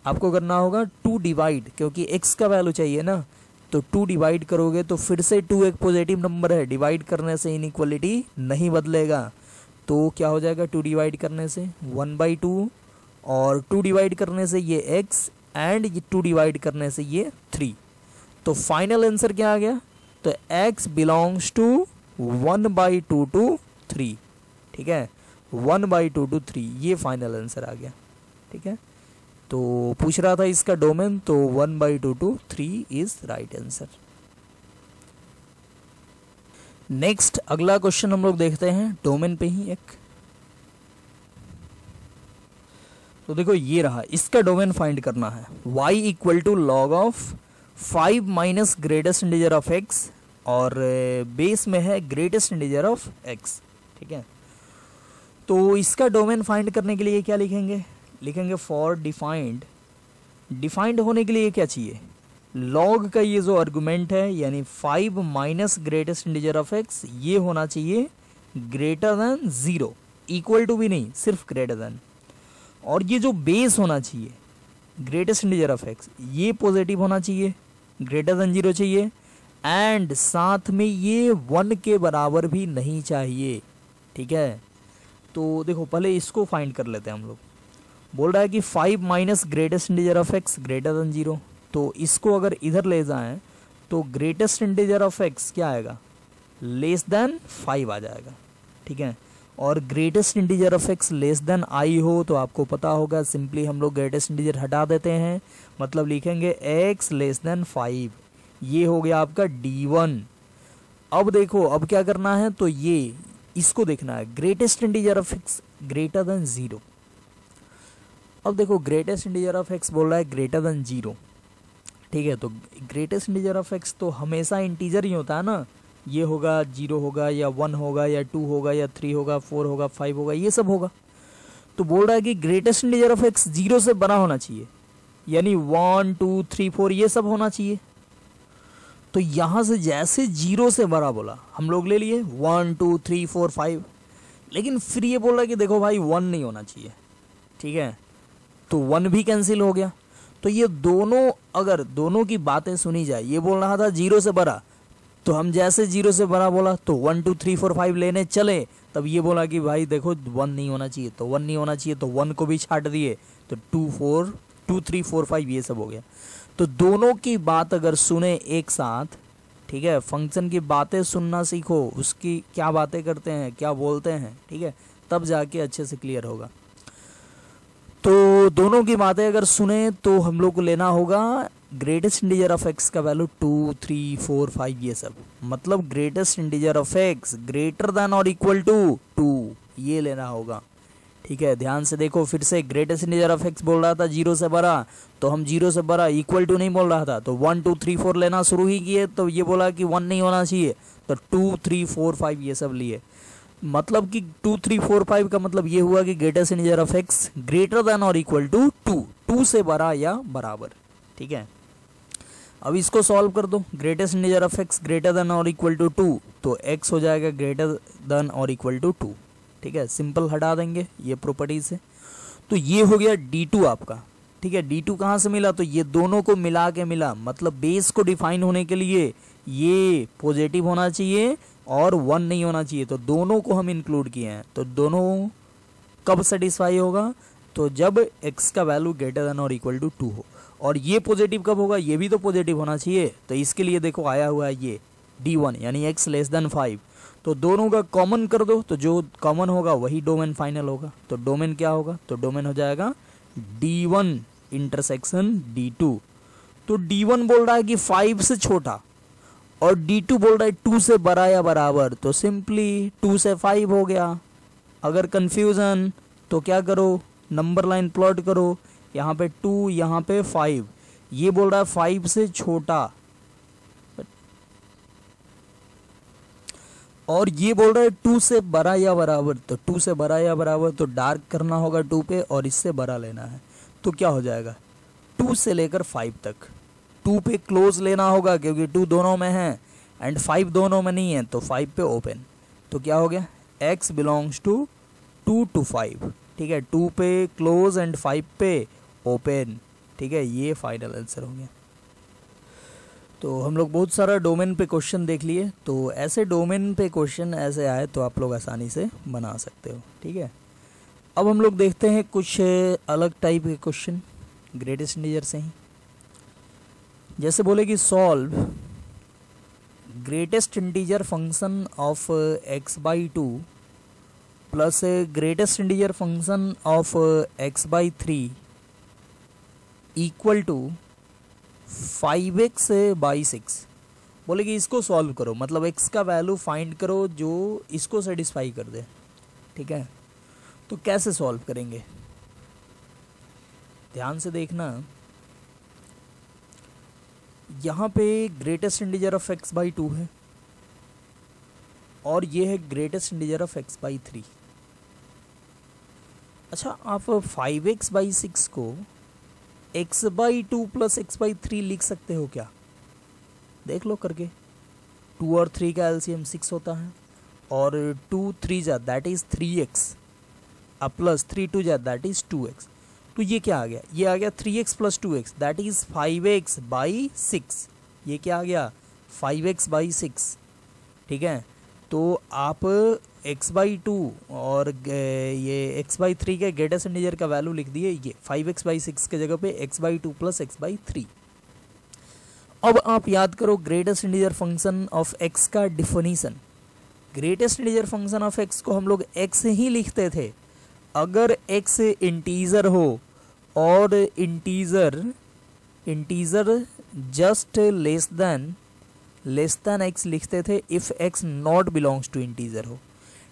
आपको करना होगा 2 डिवाइड, क्योंकि x का वैल्यू चाहिए ना, तो 2 डिवाइड करोगे तो फिर से 2 एक पॉजिटिव नंबर है, डिवाइड करने से इनइक्वालिटी नहीं बदलेगा, तो क्या हो जाएगा 2 डिवाइड करने से 1/2 और 2 डिवाइड करने से ये x एंड ये 2 डिवाइड करने से ये 3। तो फाइनल आंसर क्या आ गया, तो x बिलोंग्स टू 1/2 to 3, ठीक है, 1/2 to 3, ये फाइनल आंसर आ गया, ठीक है। तो पूछ रहा था इसका डोमेन, तो 1/2 to 3 is right answer. Next अगला क्वेश्चन हम लोग देखते हैं डोमेन पे ही एक। तो देखो ये रहा, इसका डोमेन फाइंड करना है y = log of 5 - greatest integer of x और बेस में है ग्रेटेस्ट इंटीजर ऑफ x, ठीक है। तो इसका डोमेन फाइंड करने के लिए क्या लिखेंगे, लिखेंगे फॉर डिफाइंड होने के लिए क्या चाहिए, log का ये जो आर्गुमेंट है यानी 5 - ग्रेटेस्ट इंटीजर ऑफ x, ये होना चाहिए ग्रेटर देन 0, इक्वल टू भी नहीं, सिर्फ ग्रेटर देन। और ये जो बेस होना चाहिए ग्रेटेस्ट इंटीजर ऑफ x, ये पॉजिटिव होना चाहिए, ग्रेटर देन 0 चाहिए एंड साथ में ये 1 के बराबर भी नहीं चाहिए, ठीक है। तो देखो पहले इसको फाइंड कर लेते हैं हम लोग। बोल रहा है कि 5 - greatest integer of x greater then 0, तो इसको अगर इधर ले जाएं तो ग्रेटेस्ट इंटीजर ऑफ x क्या आएगा, लेस देन 5 आ जाएगा, ठीक है। और greatest integer of x less then i हो तो आपको पता होगा, सिंपली हम लोग ग्रेटेस्ट इंटीजर हटा देते हैं, मतलब लिखेंगे x लेस देन 5। ये हो गया आपका D1। अब देखो अब क्या करना है, तो ये इसको देखना है, greatest integer of x greater then 0। अब देखो ग्रेटेस्ट इंटीजर ऑफ x बोल रहा है ग्रेटर देन 0, ठीक है। तो ग्रेटेस्ट इंटीजर ऑफ x तो हमेशा इंटीजर ही होता है ना, ये होगा 0 होगा या 1 होगा या 2 होगा या 3 होगा 4 होगा 5 होगा, ये सब होगा। तो बोल रहा है कि ग्रेटेस्ट इंटीजर ऑफ x 0 से बड़ा होना चाहिए, यानी 1 2 3 4 ये सब होना चाहिए। तो यहां से जैसे 0 से बड़ा बोला हम लोग ले लिए 1 2 3 4 5, लेकिन फिर ये बोल रहा है कि देखो भाई 1 नहीं होना चाहिए, ठीक है। तो 1 भी कैंसिल हो गया। तो ये दोनों, अगर दोनों की बातें सुनी जाए, ये बोल रहा था 0 से बड़ा, तो हम जैसे 0 से बड़ा बोला तो 1 2 3 4 5 लेने चले, तब ये बोला कि भाई देखो 1 नहीं होना चाहिए, तो 1 नहीं होना चाहिए, तो 1 को भी छाट दिए, तो 2 3 4 5 ये सब हो गया। तो दोनों की बात अगर सुने एक साथ, ठीक है, फंक्शन की बातें सुनना सीखो, उसकी क्या बातें करते हैं क्या बोलते हैं, ठीक है, तब जाके अच्छे से क्लियर होगा। तो दोनों की बातें अगर सुने तो हम लोग को लेना होगा ग्रेटेस्ट इंटीजर ऑफ x का वैल्यू 2 3 4 5 ये सब, मतलब greatest integer of x greater than और इक्वल टू 2 ये लेना होगा, ठीक है। ध्यान से देखो फिर से, ग्रेटेस्ट इंटीजर ऑफ x बोल रहा था 0 से बड़ा, तो हम 0 से बड़ा इक्वल टू नहीं बोल रहा था, तो 1 2 3 4 लेना शुरू ही किए, तो ये बोला कि 1 नहीं होना चाहिए, तो 2 3 4 5 ये सब लिए। मतलब कि 2 3 4 5 का मतलब ये हुआ कि greatest integer of x greater than और इक्वल टू 2 से बड़ा या बराबर, ठीक है। अब इसको सॉल्व कर दो, greatest integer of x greater than और इक्वल टू 2, तो x हो जाएगा ग्रेटर देन और इक्वल टू 2, ठीक है। सिंपल हटा देंगे ये प्रॉपर्टी से, तो ये हो गया D2 आपका, ठीक है। D2 कहाँ से मिला, तो ये दोनों को मिला के मिला, मतलब बेस को डिफाइन होने के लिए ये पॉजिटिव होना चाहिए और 1 नहीं होना चाहिए, तो दोनों को हम इंक्लूड किए हैं। तो दोनों कब सेटिस्फाई होगा, तो जब x का वैल्यू ग्रेटर देन और इक्वल टू 2 हो। और ये पॉजिटिव कब होगा, ये भी तो पॉजिटिव होना चाहिए, तो इसके लिए देखो आया हुआ है ये D1 यानी x लेस देन 5, तो दोनों का कॉमन कर दो, तो जो कॉमन होगा वही डोमेन फाइनल होगा। तो डोमेन क्या होगा, तो डोमेन हो जाएगा D1 इंटरसेक्शन D2। तो D1 बोल रहा है कि 5 से छोटा और D2 बोल रहा है 2 से बड़ा या बराबर, तो सिंपली 2 से 5 हो गया। अगर कंफ्यूजन तो क्या करो, नंबर लाइन प्लॉट करो, यहाँ पे 2 यहाँ पे 5, ये बोल रहा है 5 से छोटा और ये बोल रहा है 2 से बड़ा या बराबर, तो 2 से बड़ा या बराबर तो डार्क करना होगा 2 पे और इससे बड़ा लेना है, तो क्या हो जाएगा 2 से लेकर 5 तक, 2 पे क्लोज लेना होगा क्योंकि 2 दोनों में है एंड 5 दोनों में नहीं है, तो 5 पे ओपन। तो क्या हो गया x बिलोंग्स टू 2 to 5, ठीक है, 2 पे क्लोज एंड 5 पे ओपन, ठीक है। ये फाइनल आंसर हो गया। तो हम लोग बहुत सारा डोमेन पे क्वेश्चन देख लिए, तो ऐसे डोमेन पे क्वेश्चन ऐसे आए तो आप लोग आसानी से बना सकते हो, ठीक है। अब हम लोग देखते हैं कुछ अलग टाइप के क्वेश्चन ग्रेटेस्ट इंटीजर से ही। जैसे बोले कि solve greatest integer function of x/2 plus greatest integer function of x/3 equal to 5x/6। बोले कि इसको सॉल्व करो, मतलब x का वैल्यू फाइंड करो जो इसको सेटिस्फाई कर दे, ठीक है। तो कैसे सॉल्व करेंगे, ध्यान से देखना। यहाँ पे ग्रेटेस्ट इंटीजर ऑफ x/2 है और ये है ग्रेटेस्ट इंटीजर ऑफ x/3। अच्छा, आप 5x/6 को x/2 प्लस x/3 लिख सकते हो क्या, देख लो करके। 2 और 3 का एलसीएम 6 होता है और 2 3 जा दैट इज 3x अब प्लस 3 2 जा दैट इज 2x। तो ये क्या आ गया, ये आ गया 3x plus 2x that is 5x/6। ये क्या आ गया 5x/6, ठीक है। तो आप x/2 और ये x/3 के ग्रेटेस्ट इंटीजर का वैल्यू लिख दिए, ये 5x/6 के जगह पे x/2 प्लस x/3। अब आप याद करो greatest integer function of x का definition, greatest integer function of x को हम लोग एक्स ही लिखते थे। अगर एक्स इंटीजर हो और integer just less than x लिखते थे if x not belongs to integer हो।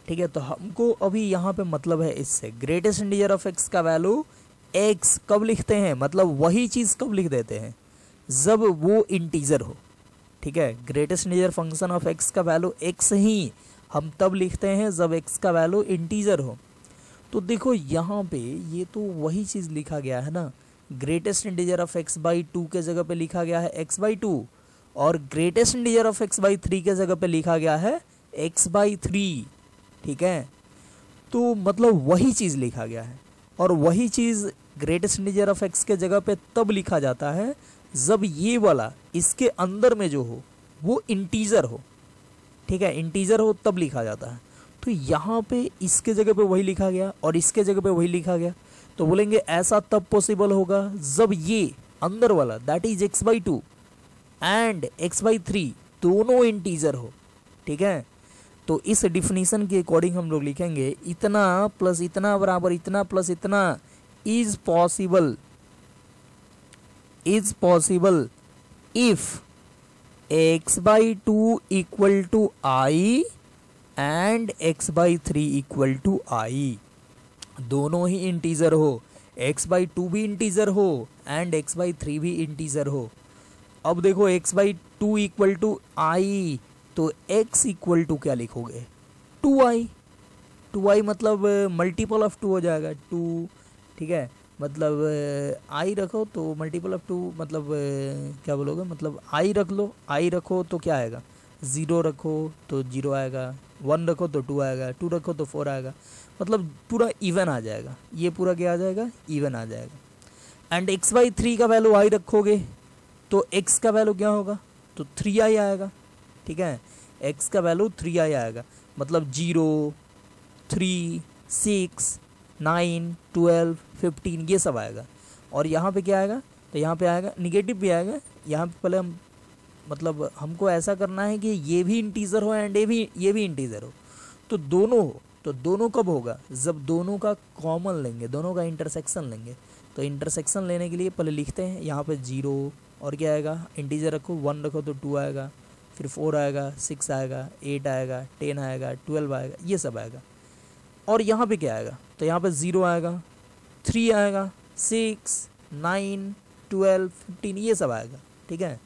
ठीक है, तो हमको अभी यहाँ पे मतलब है इससे ग्रेटेस्ट इंटीजर ऑफ एक्स का वैल्यू एक्स कब लिखते हैं, मतलब वही चीज़ कब लिख देते हैं जब वो इंटीजर हो। ठीक है, greatest integer function of x का वैल्यू एक्स ही हम तब लिखते हैं जब एक्स का वैल्यू इंटीजर हो। तो देखो यहाँ पे ये तो वही चीज़ लिखा गया है ना, greatest integer of x by 2 के जगह पे लिखा गया है एक्स बाई 2 और greatest integer of x by 3 के जगह पे लिखा गया है एक्स बाई 3। ठीक है, तो मतलब वही चीज़ लिखा गया है और वही चीज़ ग्रेटेस्ट इंटीजर ऑफ एक्स के जगह पे तब लिखा जाता है जब ये वाला इसके अंदर में जो हो वो इंटीजर हो। ठीक है, इंटीजर हो तब लिखा जाता है। तो यहाँ पे इसके जगह पे वही लिखा गया और इसके जगह पे वही लिखा गया, तो बोलेंगे ऐसा तब पॉसिबल होगा जब ये अंदर वाला that is x by 2 and x by 3 दोनों इंटीजर हो। ठीक है, तो इस डिफिनीशन के अकॉर्डिंग हम लोग लिखेंगे इतना प्लस इतना बराबर इतना प्लस इतना is possible if x by 2 equal to i and x by 3 equal to i, दोनों ही इंटीजर हो, एक्स बाई 2 भी इंटीजर हो एंड एक्स बाई 3 भी इंटीजर हो। अब देखो एक्स बाई 2 इक्वल टू आई, तो x इक्वल टू क्या लिखोगे 2i मतलब मल्टीपल ऑफ 2 हो जाएगा 2। ठीक है, मतलब i रखो तो मल्टीपल ऑफ 2 मतलब क्या बोलोगे, मतलब i रख लो, i रखो तो क्या आएगा 0 रखो तो 0 आएगा, 1 रखो तो 2 आएगा, 2 रखो तो 4 आएगा, मतलब पूरा इवन आ जाएगा, ये पूरा क्या आ जाएगा इवन आ जाएगा। एंड x बाई 3 का वैल्यू i रखोगे तो x का वैल्यू क्या होगा तो 3i आएगा। ठीक है, x का वैल्यू 3i आएगा, मतलब 0 3 6 9 12 15 ये सब आएगा। और यहाँ पे क्या आएगा, तो यहाँ पे आएगा निगेटिव भी आएगा। यहाँ पे पहले हम मतलब हमको ऐसा करना है कि ये भी इंटीजर हो एंड ये भी इंटीजर हो, तो दोनों हो। तो दोनों कब होगा जब दोनों का कॉमन लेंगे, दोनों का इंटरसेक्शन लेंगे। तो इंटरसेक्शन लेने के लिए पहले लिखते हैं यहाँ पे 0 और क्या आएगा इंटीजर रखो, 1 रखो तो 2 आएगा, फिर 4 आएगा, 6 आएगा, 8 आएगा, 10 आएगा, 12 आएगा, ये सब आएगा। और यहाँ पे क्या आएगा, तो यहाँ पे 0 आएगा, 3 आएगा, 6 9 12 15 ये सब आएगा। ठीक है,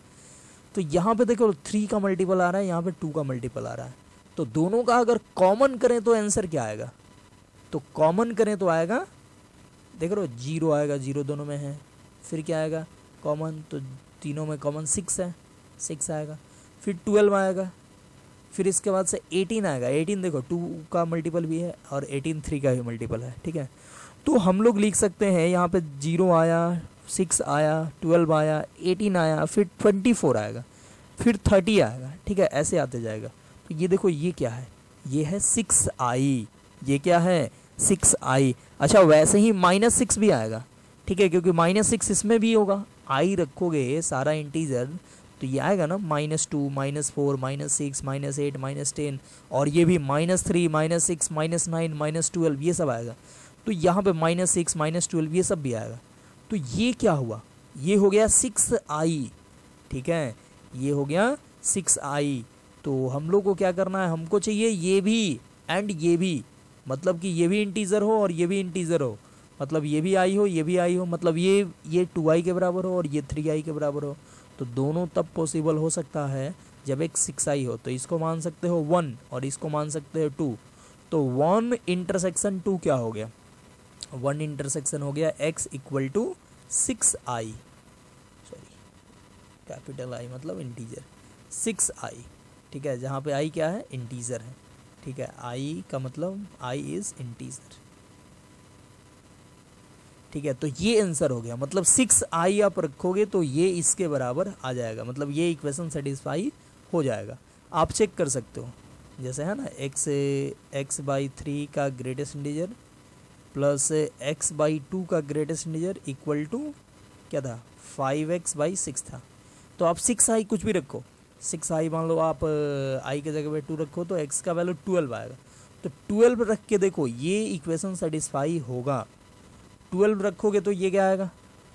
तो यहाँ पे देखो 3 का मल्टीपल आ रहा है, यहाँ पे 2 का मल्टीपल आ रहा है, तो दोनों का अगर कॉमन करें तो आंसर क्या आएगा, तो कॉमन करें तो आएगा देख लो 0 आएगा, 0 दोनों में है, फिर क्या आएगा कॉमन, तो तीनों में कॉमन 6 है, 6 आएगा, फिर 12 आएगा, फिर इसके बाद से 18 आएगा। 18 देखो 2 का मल्टीपल भी है और 18 3 का भी मल्टीपल है। ठीक है, तो हम लोग लिख सकते हैं यहाँ पे 0 आया, 6 आया, 12 आया, 18 आया, फिर 24 आएगा, फिर 30 आएगा। ठीक है, ऐसे आते जाएगा। तो ये देखो ये क्या है, ये है 6i, ये क्या है 6i। अच्छा वैसे ही -6 भी आएगा। ठीक है, क्योंकि -6 इसमें भी होगा, i रखोगे सारा इंटीजर तो ये आएगा ना -2 -4 -6 -8 -10, और ये भी -3 -6 -9 -12 ये सब आएगा। तो यहाँ पे -6 -12 ये सब भी आएगा। तो ये क्या हुआ, ये हो गया 6i। ठीक है, ये हो गया 6i। तो हम लोग को क्या करना है, हमको चाहिए ये भी एंड ये भी, मतलब कि ये भी इंटीजर हो और ये भी इंटीजर हो, मतलब ये भी i हो ये भी i हो, मतलब ये 2i के बराबर हो और ये 3i के बराबर हो। तो दोनों तब पॉसिबल हो सकता है जब एक 6i हो। तो इसको मान सकते हो 1 और इसको मान सकते हो 2। तो 1 इंटरसेक्शन 2 क्या हो गया, 1 इंटरसेक्शन हो गया x equal to 6i, sorry capital I मतलब इंटीजर 6i। ठीक है, जहाँ पे i क्या है इंटीजर है। ठीक है, i का मतलब i इज इंटीजर। ठीक है, तो ये आंसर हो गया, मतलब 6i आप रखोगे तो ये इसके बराबर आ जाएगा, मतलब ये इक्वेशन सेटिस्फाई हो जाएगा। आप चेक कर सकते हो, जैसे है ना x बाई 3 का greatest integer plus x by 2 का ग्रेटेस्ट इंटीजर इक्वल टू क्या था 5x बाई 6 था। तो आप 6i कुछ भी रखो, 6i मान लो आप i के जगह पे 2 रखो तो x का वैल्यू 12 आएगा। तो 12 रख के देखो ये इक्वेशन सेटिस्फाई होगा। 12 रखोगे तो ये क्या आएगा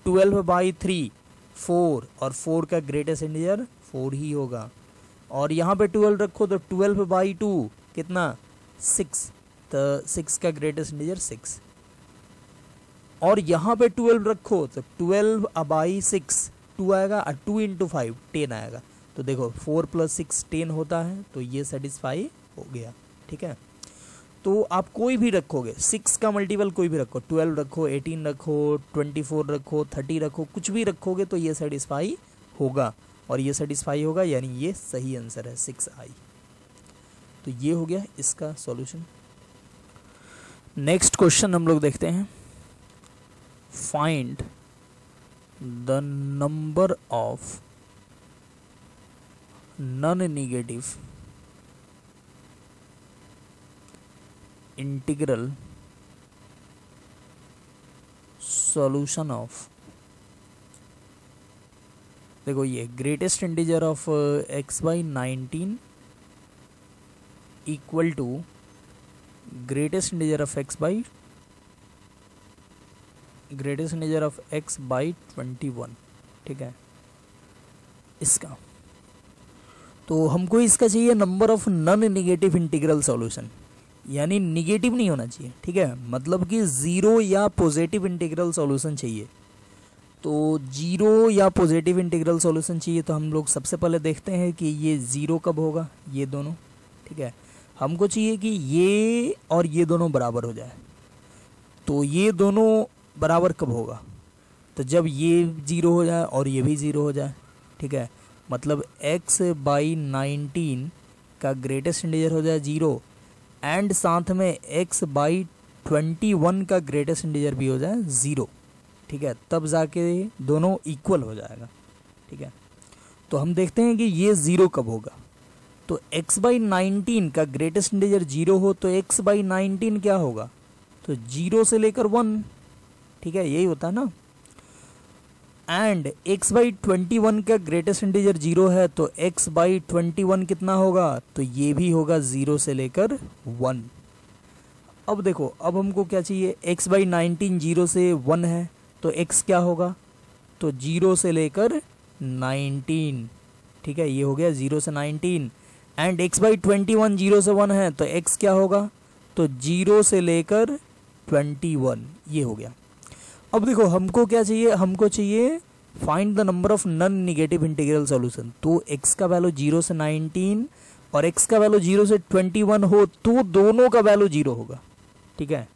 12/3 4 और 4 का ग्रेटेस्ट इंटीजर 4 ही होगा। और यहाँ पे 12 रखो तो 12/2 कितना 6, तो 6 का ग्रेटेस्ट इंटीजर 6। और यहाँ पे 12 रखो तो 12/6 2 आएगा और 2 × 5 10 आएगा। तो देखो 4 + 6 10 होता है, तो ये सेटिस्फाई हो गया। ठीक है, तो आप कोई भी रखोगे 6 का मल्टीपल कोई भी रखो, 12 रखो, 18 रखो, 24 रखो, 30 रखो, कुछ भी रखोगे तो ये सेटिस्फाई होगा। और ये सेटिस्फाई होगा यानी ये सही आंसर है 6i। तो ये हो गया इसका सॉल्यूशन। नेक्स्ट क्वेश्चन हम लोग देखते हैं। Find the number of non negative integral solution of, देखो ये greatest integer of x/19 equal to greatest integer of x/21। ठीक है, इसका तो हमको इसका चाहिए number of non negative integral solution, यानी निगेटिव नहीं होना चाहिए। ठीक है, मतलब कि ज़ीरो या पॉजिटिव इंटीग्रल सॉल्यूशन चाहिए। तो जीरो या पॉजिटिव इंटीग्रल सॉल्यूशन चाहिए तो हम लोग सबसे पहले देखते हैं कि ये ज़ीरो कब होगा, ये दोनों। ठीक है, हमको चाहिए कि ये और ये दोनों बराबर हो जाए। तो ये दोनों बराबर कब होगा, तो जब ये ज़ीरो हो जाए और ये भी ज़ीरो हो जाए। ठीक है, मतलब x/19 का ग्रेटेस्ट इंटीजर हो जाए 0 एंड साथ में x/21 का ग्रेटेस्ट इंटीजर भी हो जाए 0। ठीक है, तब जाके दोनों इक्वल हो जाएगा। ठीक है, तो हम देखते हैं कि ये 0 कब होगा। तो x/19 का ग्रेटेस्ट इंटीजर 0 हो तो x/19 क्या होगा, तो 0 से लेकर 1। ठीक है, यही होता है ना। एंड x/21 का ग्रेटेस्ट इंटीजर 0 है तो x/21 कितना होगा, तो ये भी होगा 0 से लेकर 1। अब देखो, अब हमको क्या चाहिए, x/19 0 से 1 है तो x क्या होगा, तो 0 से लेकर 19। ठीक है, ये हो गया 0 से 19। एंड x/21 0 से 1 है तो x क्या होगा, तो 0 से लेकर 21। ये हो गया। अब देखो हमको क्या चाहिए, हमको चाहिए find the number of non negative integral solution. तो x का वैल्यू 0 से 19 और x का वैल्यू 0 से 21 हो तो दोनों का वैल्यू 0 होगा। ठीक है,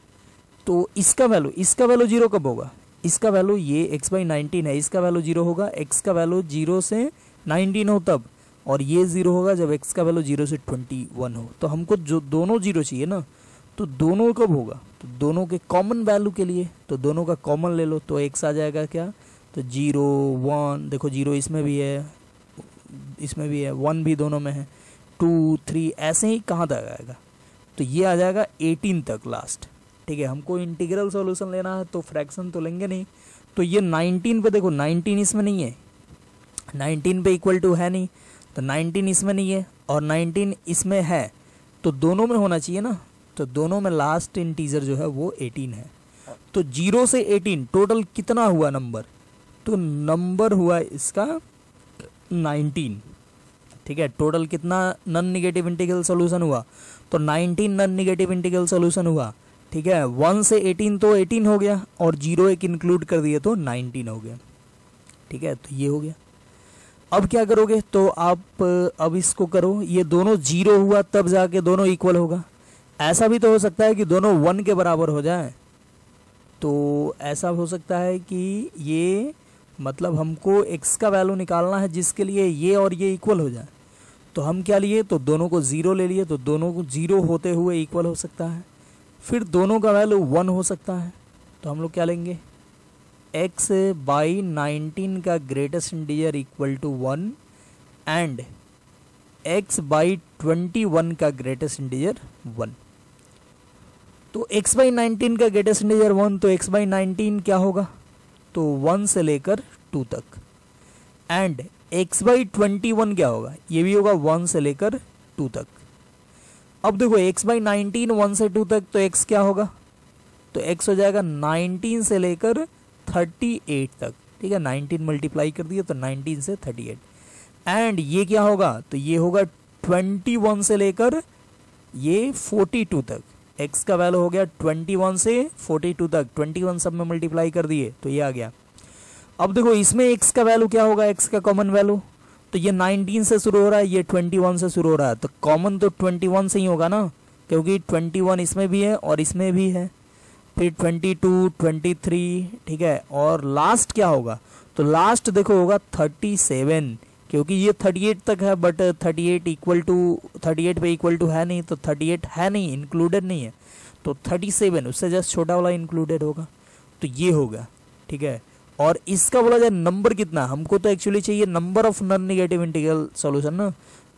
तो इसका वैल्यू 0 कब होगा, इसका वैल्यू ये x/19 है, इसका वैल्यू 0 होगा, x का वैल्यू 0 से 19 हो तब, और ये 0 होगा जब x का वैल्यू 0 से 21 हो। तो हमको जो दोनों 0 चाहिए ना, तो दोनों कब होगा, तो दोनों के कॉमन वैल्यू के लिए, तो दोनों का कॉमन ले लो तो x आ जाएगा क्या, तो 0 1, देखो 0 इसमें भी है, इसमें भी है, 1 भी दोनों में है, 2 3 ऐसे ही कहाँ तक आएगा, तो ये आ जाएगा 18 तक लास्ट। ठीक है, हमको इंटीग्रल सॉल्यूशन लेना है तो फ्रैक्शन तो लेंगे नहीं। तो ये 19 पे देखो, 19 इसमें नहीं है, 19 पे इक्वल टू है नहीं, तो 19 इसमें नहीं है और 19 इसमें है, तो दोनों में होना चाहिए ना। तो दोनों में लास्ट इंटीजर जो है वो 18 है। तो 0 से 18 टोटल कितना हुआ नंबर, तो नंबर हुआ इसका 19। ठीक है, टोटल कितना नॉन नेगेटिव इंटीग्रल सॉल्यूशन हुआ, तो 19 नॉन नेगेटिव इंटीग्रल सॉल्यूशन हुआ। ठीक है, 1 से 18 तो 18 हो गया और 0 एक इंक्लूड कर दिए तो 19 हो गया। ठीक है, तो ये हो गया। अब क्या करोगे, तो आप अब इसको करो, ये दोनों 0 हुआ तब जाके दोनों इक्वल होगा। ऐसा भी तो हो सकता है कि दोनों 1 के बराबर हो जाए, तो ऐसा हो सकता है कि ये मतलब हमको x का वैल्यू निकालना है जिसके लिए ये और ये इक्वल हो जाए। तो हम क्या लिए, तो दोनों को 0 ले लिए, तो दोनों को 0 होते हुए इक्वल हो सकता है। फिर दोनों का वैल्यू 1 हो सकता है, तो हम लोग क्या लेंगे, x/19 का greatest integer equal to 1 and x/21 का ग्रेटेस्ट इंटीजर 1। तो x/19 का ग्रेटेस्ट इंटीजर 1, तो x/19 क्या होगा, तो 1 से लेकर 2 तक। एंड x बाई 21 क्या होगा, ये भी होगा 1 से लेकर 2 तक। अब देखो x बाई 19 1 से 2 तक, तो x क्या होगा, तो x हो जाएगा 19 से लेकर 38 तक, ठीक है। 19 मल्टीप्लाई कर दिया तो 19 से 38। एंड ये क्या होगा, तो ये होगा 21 से लेकर ये 42 तक। x का वैल्यू हो गया 21 से 42 तक, 21 सब में मल्टीप्लाई कर दिए तो ये आ गया। अब देखो इसमें x का वैल्यू क्या होगा, x का कॉमन वैल्यू, तो ये 19 से शुरू हो रहा है, ये 21 से शुरू हो रहा है, तो कॉमन तो 21 से ही होगा ना, क्योंकि 21 इसमें भी है और इसमें भी है। फिर 22, 23, ठीक है। और लास्ट क्या होगा, तो लास्ट देखो होगा 37, क्योंकि ये 38 तक है, बट 38 इक्वल टू 38 पे इक्वल टू है नहीं, तो 38 है नहीं, इंक्लूडेड नहीं है, तो 37 उससे जस्ट छोटा वाला इंक्लूडेड होगा, तो ये होगा, ठीक है। और इसका बोला जाए नंबर कितना, हमको तो एक्चुअली चाहिए number of non negative integral solution ना,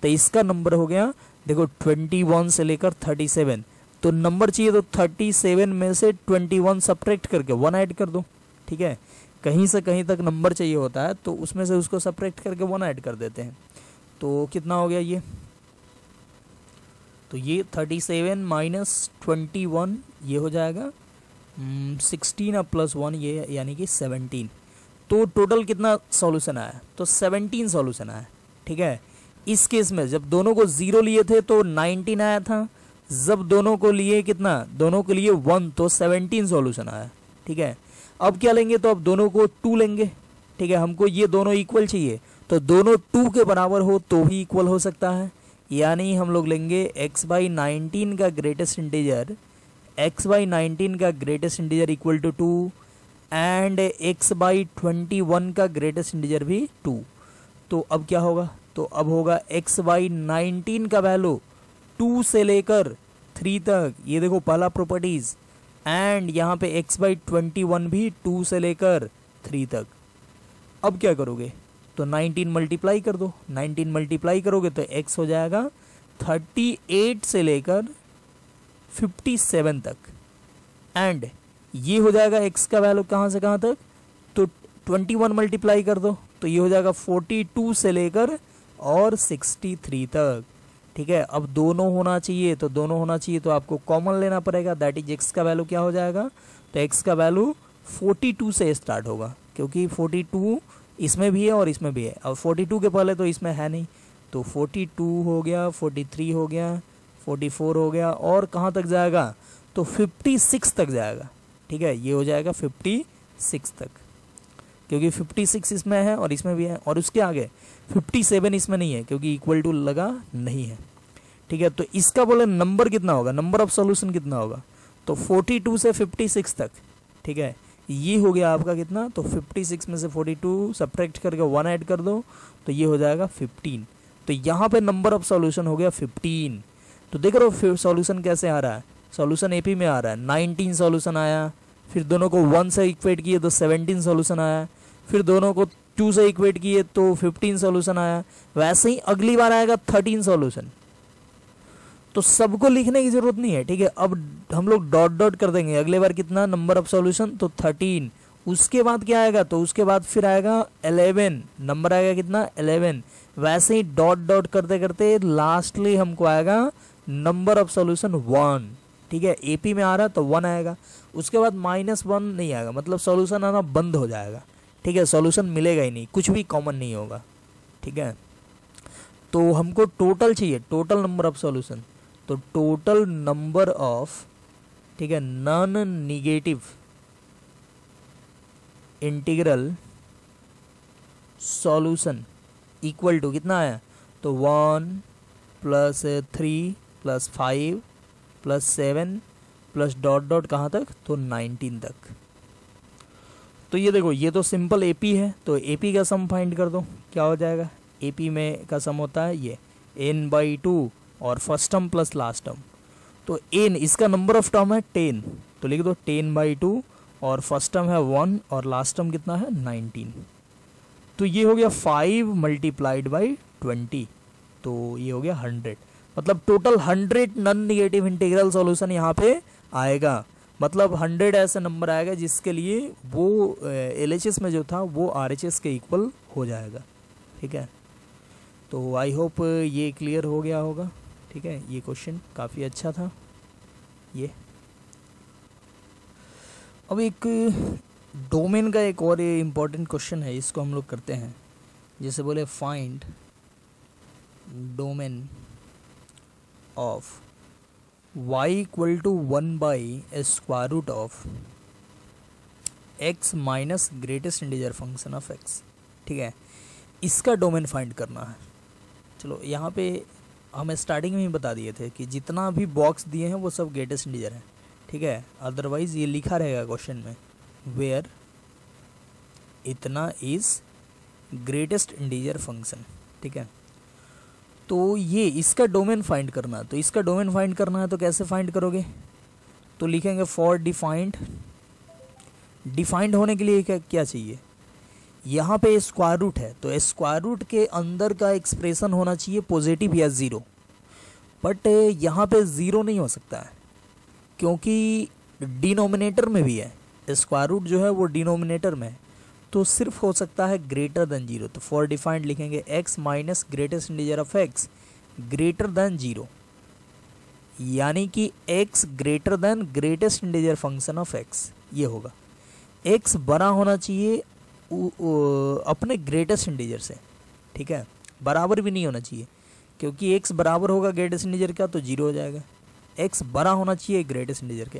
तो इसका नंबर हो गया देखो 21 से लेकर 37, तो नंबर चाहिए तो 37 में से 21 सब्ट्रैक्ट करके 1 ऐड कर दो, ठीक है। कहीं से कहीं तक नंबर चाहिए होता है तो उसमें से उसको सब्ट्रैक्ट करके 1 ऐड कर देते हैं, तो कितना हो गया ये, तो ये 37 माइनस 21 ये हो जाएगा 16 अब प्लस 1 ये यानी कि 17। तो टोटल कितना सॉल्यूशन आया, तो 17 सॉल्यूशन आया, ठीक है। इस केस में जब दोनों को 0 लिए थे तो 19 आया था, जब दोनों को लिए कितना, दोनों के लिए 1 तो 17 सॉल्यूशन आया, ठीक है। अब क्या लेंगे, तो अब दोनों को 2 लेंगे, ठीक है। हमको ये दोनों इक्वल चाहिए, तो दोनों 2 के बराबर हो तो ही इक्वल हो सकता है, यानी हम लोग लेंगे x बाई 19 का ग्रेटेस्ट इंटीजर, x बाई 19 का greatest integer equal to 2 and x by 21 का ग्रेटेस्ट इंटीजर भी 2। तो अब क्या होगा, तो अब होगा x बाई 19 का वैल्यू 2 से लेकर 3 तक, ये देखो पहला प्रॉपर्टीज, एंड यहाँ पे x बाई 21 भी 2 से लेकर 3 तक। अब क्या करोगे, तो 19 मल्टीप्लाई कर दो, 19 मल्टीप्लाई करोगे तो x हो जाएगा 38 से लेकर 57 तक, एंड ये हो जाएगा x का वैल्यू कहाँ से कहाँ तक, तो 21 मल्टीप्लाई कर दो तो ये हो जाएगा 42 से लेकर और 63 तक, ठीक है। अब दोनों होना चाहिए, तो दोनों होना चाहिए तो आपको कॉमन लेना पड़ेगा, दैट इज x का वैल्यू क्या हो जाएगा, तो x का वैल्यू 42 से स्टार्ट होगा, क्योंकि 42 इसमें भी है और इसमें भी है। अब 42 के पहले तो इसमें है नहीं, तो 42 हो गया, 43 हो गया, 44 हो गया, और कहाँ तक जाएगा, तो 56 तक जाएगा, ठीक है। ये हो जाएगा 56 तक, क्योंकि 56 इसमें है और इसमें भी है, और उसके आगे 57 इसमें नहीं है क्योंकि इक्वल टू लगा नहीं है, ठीक है। तो इसका बोले नंबर कितना होगा, नंबर ऑफ सॉल्यूशन कितना होगा, तो 42 से 56 तक, ठीक है। ये हो गया आपका कितना, तो 56 में से 42 सब्ट्रैक्ट करके 1 ऐड कर दो तो ये हो जाएगा 15। तो यहाँ पे नंबर ऑफ सॉल्यूशन हो गया 15। तो देख रहे हो सॉल्यूशन कैसे आ रहा है, सॉल्यूशन एपी में आ रहा है, 19 सॉल्यूशन आया, फिर दोनों को 1 से इक्वेट किए तो 17 सॉल्यूशन आया, फिर दोनों को 2 से इक्वेट किए तो 15 सॉल्यूशन आया, वैसे ही अगली बार आएगा 13 सॉल्यूशन। तो सबको लिखने की जरूरत नहीं है, ठीक है। अब हम लोग डॉट डॉट कर देंगे, अगले बार कितना नंबर ऑफ सॉल्यूशन, तो 13, उसके बाद क्या आएगा, तो उसके बाद फिर आएगा 11, नंबर आएगा कितना 11, वैसे ही डॉट डॉट करते करते लास्टली हमको आएगा नंबर ऑफ सॉल्यूशन 1, ठीक है। एपी में आ रहा है तो 1 आएगा, उसके बाद -1 नहीं आएगा, मतलब सॉल्यूशन आना बंद हो जाएगा, ठीक है। सॉल्यूशन मिलेगा ही नहीं, कुछ भी कॉमन नहीं होगा, ठीक है। तो हमको टोटल चाहिए, टोटल नंबर ऑफ सॉल्यूशन, तो टोटल नंबर ऑफ, ठीक है, non negative integral solution equal to कितना आया, तो 1 plus 3 plus 5 plus 7 plus dot dot कहाँ तक, तो 19 तक। तो ये देखो, ये तो सिंपल एपी है, तो एपी का सम फाइंड कर दो, क्या हो जाएगा, एपी में का सम होता है ये n/2 और first term plus last term, तो n इसका नंबर ऑफ टर्म है 10, तो लिख दो 10/2 और फर्स्ट टर्म है 1 और लास्ट टर्म कितना है 19, तो ये हो गया 5 मल्टीप्लाइड बाई 20, तो ये हो गया 100, मतलब total 100 non negative integral solution यहाँ पे आएगा, मतलब 100 ऐसा नंबर आएगा जिसके लिए वो LHS में जो था वो RHS के इक्वल हो जाएगा, ठीक है, तो आई होप ये क्लियर हो गया होगा। ठीक है, ये क्वेश्चन काफ़ी अच्छा था ये। अब एक डोमेन का एक और इम्पोर्टेंट क्वेश्चन है, इसको हम लोग करते हैं। जैसे बोले find domain of y equal to 1/√ऑफ x minus greatest integer function of x। ठीक है, इसका डोमेन फाइंड करना है। चलो यहाँ पे हमें स्टार्टिंग में ही बता दिए थे कि जितना भी बॉक्स दिए हैं वो सब ग्रेटेस्ट इंटीजर है। ठीक है, अदरवाइज़ ये लिखा रहेगा क्वेश्चन में वेयर इतना इज़ ग्रेटेस्ट इंटीजर फंक्शन। ठीक है, तो ये इसका डोमेन फाइंड करना है। तो इसका डोमेन फाइंड करना है तो कैसे फाइंड करोगे? तो लिखेंगे फॉर डिफाइंड। डिफाइंड होने के लिए क्या चाहिए? यहाँ पे स्क्वायर रूट है तो स्क्वायर रूट के अंदर का एक्सप्रेशन होना चाहिए पॉजिटिव या ज़ीरो। बट यहाँ पे ज़ीरो नहीं हो सकता है क्योंकि डिनोमिनेटर में भी है, स्क्वायर रूट जो है वो डिनोमिनेटर में है, तो सिर्फ हो सकता है ग्रेटर देन जीरो। तो फॉर डिफाइंड लिखेंगे x minus greatest integer of x greater than zero, यानी कि x greater then greatest integer function of x। ये होगा x बड़ा होना चाहिए अपने ग्रेटेस्ट इंटीजर से। ठीक है, बराबर भी नहीं होना चाहिए क्योंकि x बराबर होगा ग्रेटेस्ट इंटीजर का तो जीरो हो जाएगा। x बड़ा होना चाहिए ग्रेटेस्ट इंटीजर के।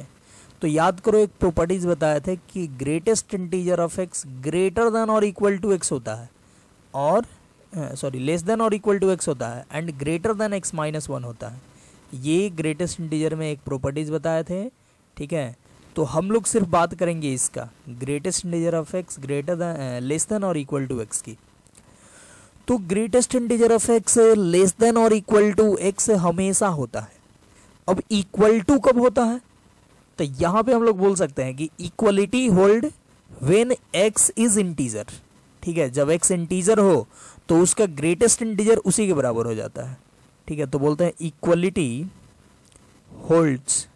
तो याद करो एक प्रॉपर्टीज बताया थे कि greatest integer of x greater than और इक्वल टू x होता है, और सॉरी लेस देन और इक्वल टू x होता है, and greater than x minus 1 होता है। ये ग्रेटेस्ट इंटीजर में एक प्रॉपर्टीज बताए थे। ठीक है, तो हम लोग सिर्फ बात करेंगे इसका greatest integer of x greater than less than और इक्वल टू x की। तो greatest integer of x less than और इक्वल टू x हमेशा होता है। अब इक्वल टू कब होता है? तो यहाँ पे हम लोग बोल सकते हैं कि equality hold when x is integer. ठीक है, जब x इंटीजर हो तो उसका ग्रेटेस्ट इंटीजर उसी के बराबर हो जाता है। ठीक है, तो बोलते हैं equality holds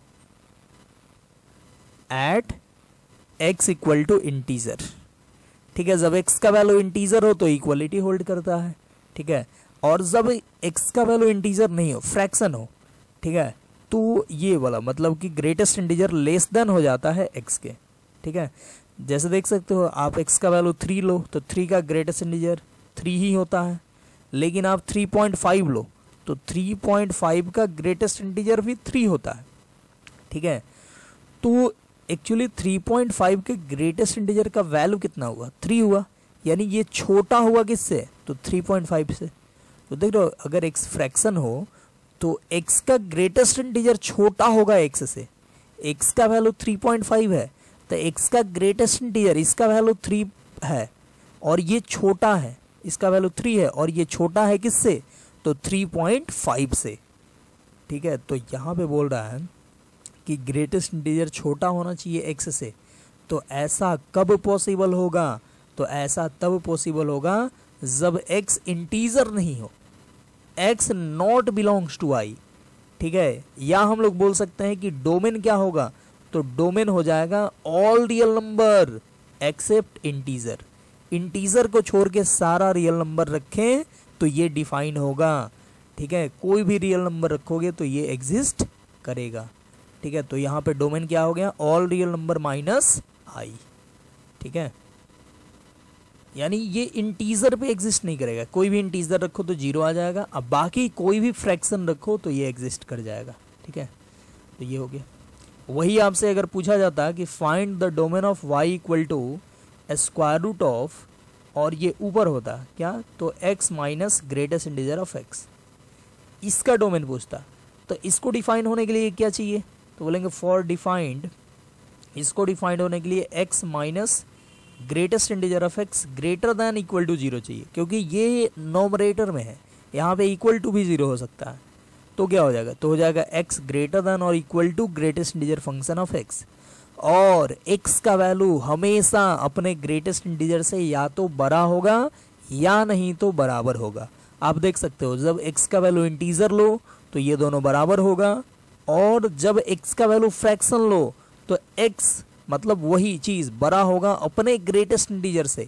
at x equal to integer. ठीक है, जब x का वैल्यू इंटीजर हो तो इक्वलिटी होल्ड करता है। ठीक है, और जब x का वैल्यू इंटीजर नहीं हो, फ्रैक्शन हो, ठीक है, तो ये वाला मतलब कि ग्रेटेस्ट इंटीजर लेस देन हो जाता है x के। ठीक है, जैसे देख सकते हो आप x का वैल्यू 3 लो तो 3 का ग्रेटेस्ट इंटीजर 3 ही होता है, लेकिन आप 3.5 लो तो 3.5 का ग्रेटेस्ट इंटीजर भी 3 होता है। ठीक है, तो एक्चुअली 3.5 के ग्रेटेस्ट इंटीजर का वैल्यू कितना हुआ? 3 हुआ, यानी ये छोटा हुआ किससे? तो 3.5 से। तो देख लो अगर x फ्रैक्शन हो तो x का ग्रेटेस्ट इंटीजर छोटा होगा x से। x का वैल्यू 3.5 है तो x का ग्रेटेस्ट इंटीजर इसका वैल्यू 3 है और ये छोटा है, इसका वैल्यू 3 है और ये छोटा है किससे? तो 3.5 से। ठीक है, तो यहाँ पे बोल रहा है कि ग्रेटेस्ट इंटीजर छोटा होना चाहिए x से। तो ऐसा कब पॉसिबल होगा? तो ऐसा तब पॉसिबल होगा जब x इंटीजर नहीं हो, x not belongs to i। ठीक है, या हम लोग बोल सकते हैं कि डोमेन क्या होगा? तो डोमेन हो जाएगा all real number except integer. Integer को छोड़ के सारा रियल नंबर रखें तो ये डिफाइन होगा। ठीक है, कोई भी रियल नंबर रखोगे तो ये एग्जिस्ट करेगा। ठीक है, तो यहाँ पे डोमेन क्या हो गया? All real number minus i। ठीक है, यानी ये इंटीजर पे एग्जिस्ट नहीं करेगा। कोई भी इंटीजर रखो तो जीरो आ जाएगा, अब बाकी कोई भी फ्रैक्शन रखो तो ये एग्जिस्ट कर जाएगा। ठीक है, तो ये हो गया। वही आपसे अगर पूछा जाता कि find the domain of y equal to square root of, और ये ऊपर होता क्या? तो x minus greatest integer of x, इसका डोमेन पूछता। तो इसको डिफाइन होने के लिए क्या चाहिए? तो बोलेंगे फॉर डिफाइंड, इसको डिफाइंड होने के लिए x minus greatest integer of x greater than equal to 0 चाहिए, क्योंकि ये नोमरेटर में है, यहाँ पे इक्वल टू भी 0 हो सकता है। तो क्या हो जाएगा? तो हो जाएगा x ग्रेटर दैन और equal to greatest integer function of x, और x का वैल्यू हमेशा अपने ग्रेटेस्ट इंटीजर से या तो बड़ा होगा या नहीं तो बराबर होगा। आप देख सकते हो जब x का वैल्यू इंटीजर लो तो ये दोनों बराबर होगा, और जब x का वैल्यू फ्रैक्शन लो तो x मतलब वही चीज़ बड़ा होगा अपने ग्रेटेस्ट इंटीजर से।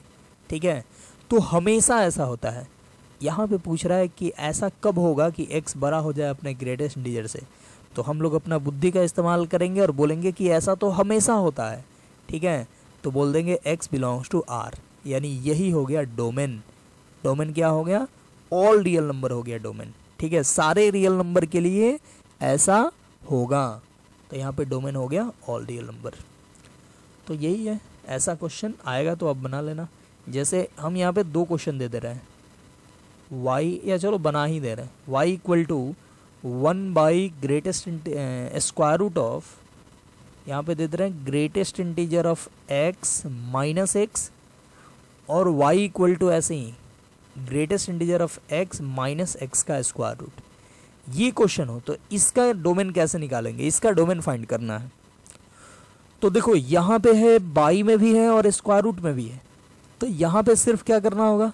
ठीक है, तो हमेशा ऐसा होता है। यहाँ पे पूछ रहा है कि ऐसा कब होगा कि x बड़ा हो जाए अपने ग्रेटेस्ट इंटीजर से। तो हम लोग अपना बुद्धि का इस्तेमाल करेंगे और बोलेंगे कि ऐसा तो हमेशा होता है, ठीक है। तो बोल देंगे x बिलोंग्स टू R, यानी यही हो गया डोमेन। डोमेन क्या हो गया? ऑल रियल नंबर हो गया डोमेन, ठीक है। सारे रियल नंबर के लिए ऐसा होगा, तो यहाँ पे डोमेन हो गया ऑल रियल नंबर। तो यही है, ऐसा क्वेश्चन आएगा तो आप बना लेना। जैसे हम यहाँ पे 2 क्वेश्चन दे रहे हैं, y, या चलो बना ही दे रहे हैं, y equal to 1 by greatest square root of, यहाँ पे दे रहे हैं greatest integer of x minus x, और y इक्वल टू ऐसे ही greatest integer of x minus x का स्क्वायर रूट। ये क्वेश्चन हो तो इसका डोमेन कैसे निकालेंगे? इसका डोमेन फाइंड करना है। तो देखो यहाँ पे है, बाई में भी है और स्क्वायर रूट में भी है। तो यहाँ पे सिर्फ क्या करना होगा,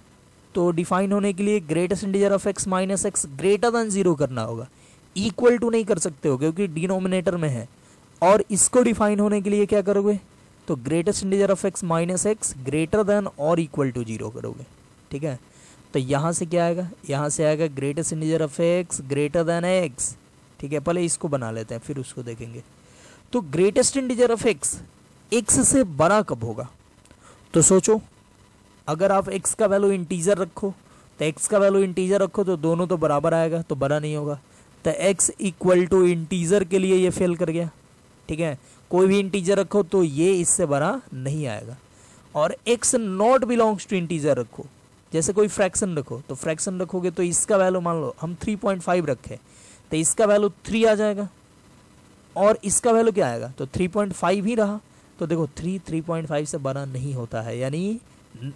तो डिफाइन होने के लिए greatest integer of x minus x greater then 0 करना होगा। इक्वल टू नहीं कर सकते हो क्योंकि डिनोमिनेटर में है। और इसको डिफाइन होने के लिए क्या करोगे, तो greatest integer of x minus x greater than और इक्वल टू 0 करोगे, ठीक है। तो यहाँ से क्या आएगा, यहाँ से आएगा greatest integer of x greater than x, ठीक है। पहले इसको बना लेते हैं फिर उसको देखेंगे। तो ग्रेटेस्ट इंटीजर ऑफ x से बड़ा कब होगा? तो सोचो, अगर आप x का वैल्यू इंटीजर रखो तो x का वैल्यू इंटीजर रखो तो दोनों तो बराबर आएगा, तो बड़ा नहीं होगा। तो x इक्वल टू इंटीजर के लिए ये फेल कर गया, ठीक है। कोई भी इंटीजर रखो तो ये इससे बड़ा नहीं आएगा। और x not belongs to integer रखो, जैसे कोई फ्रैक्शन रखो, तो फ्रैक्शन रखोगे तो इसका वैल्यू मान लो हम 3.5 रखे, तो इसका वैल्यू 3 आ जाएगा और इसका वैल्यू क्या आएगा, तो 3.5 ही रहा। तो देखो 3.5 से बड़ा नहीं होता है, यानी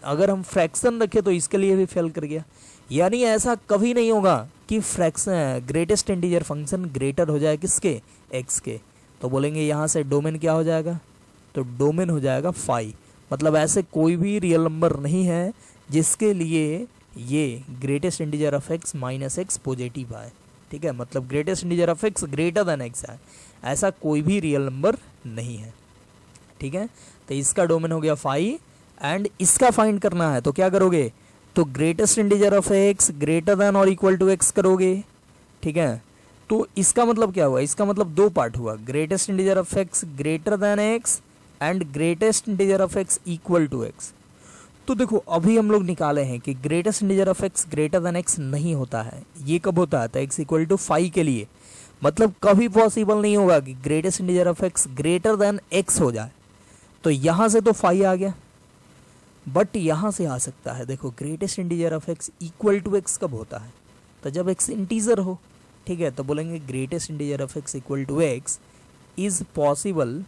अगर हम फ्रैक्शन रखें तो इसके लिए भी फेल कर गया। यानी ऐसा कभी नहीं होगा कि fraction greatest integer function greater हो जाए किसके, x के। तो बोलेंगे यहाँ से डोमेन क्या हो जाएगा, तो डोमेन हो जाएगा 5। मतलब ऐसे कोई भी रियल नंबर नहीं है जिसके लिए ये greatest integer of x minus x positive आए, ठीक है। मतलब greatest integer of x greater than x आए, ऐसा कोई भी रियल नंबर नहीं है, ठीक है। तो इसका डोमेन हो गया 5 एंड इसका फाइंड करना है तो क्या करोगे, तो greatest integer of x greater than और इक्वल टू x करोगे, ठीक है। तो इसका मतलब क्या हुआ, इसका मतलब 2 पार्ट हुआ, greatest integer of x greater than x and greatest integer of x equal to x। तो देखो अभी हम लोग निकाले हैं कि greatest integer of x greater than x नहीं होता है। ये कब होता है, तो x इक्वल टू 5 के लिए। मतलब कभी पॉसिबल नहीं होगा कि greatest integer of x greater than x हो जाए। तो यहाँ से तो 5 आ गया, बट यहाँ से आ सकता है, देखो greatest integer of x equal to x कब होता है, तो जब x इंटीजर हो, ठीक है। तो बोलेंगे greatest integer of x equal to x is possible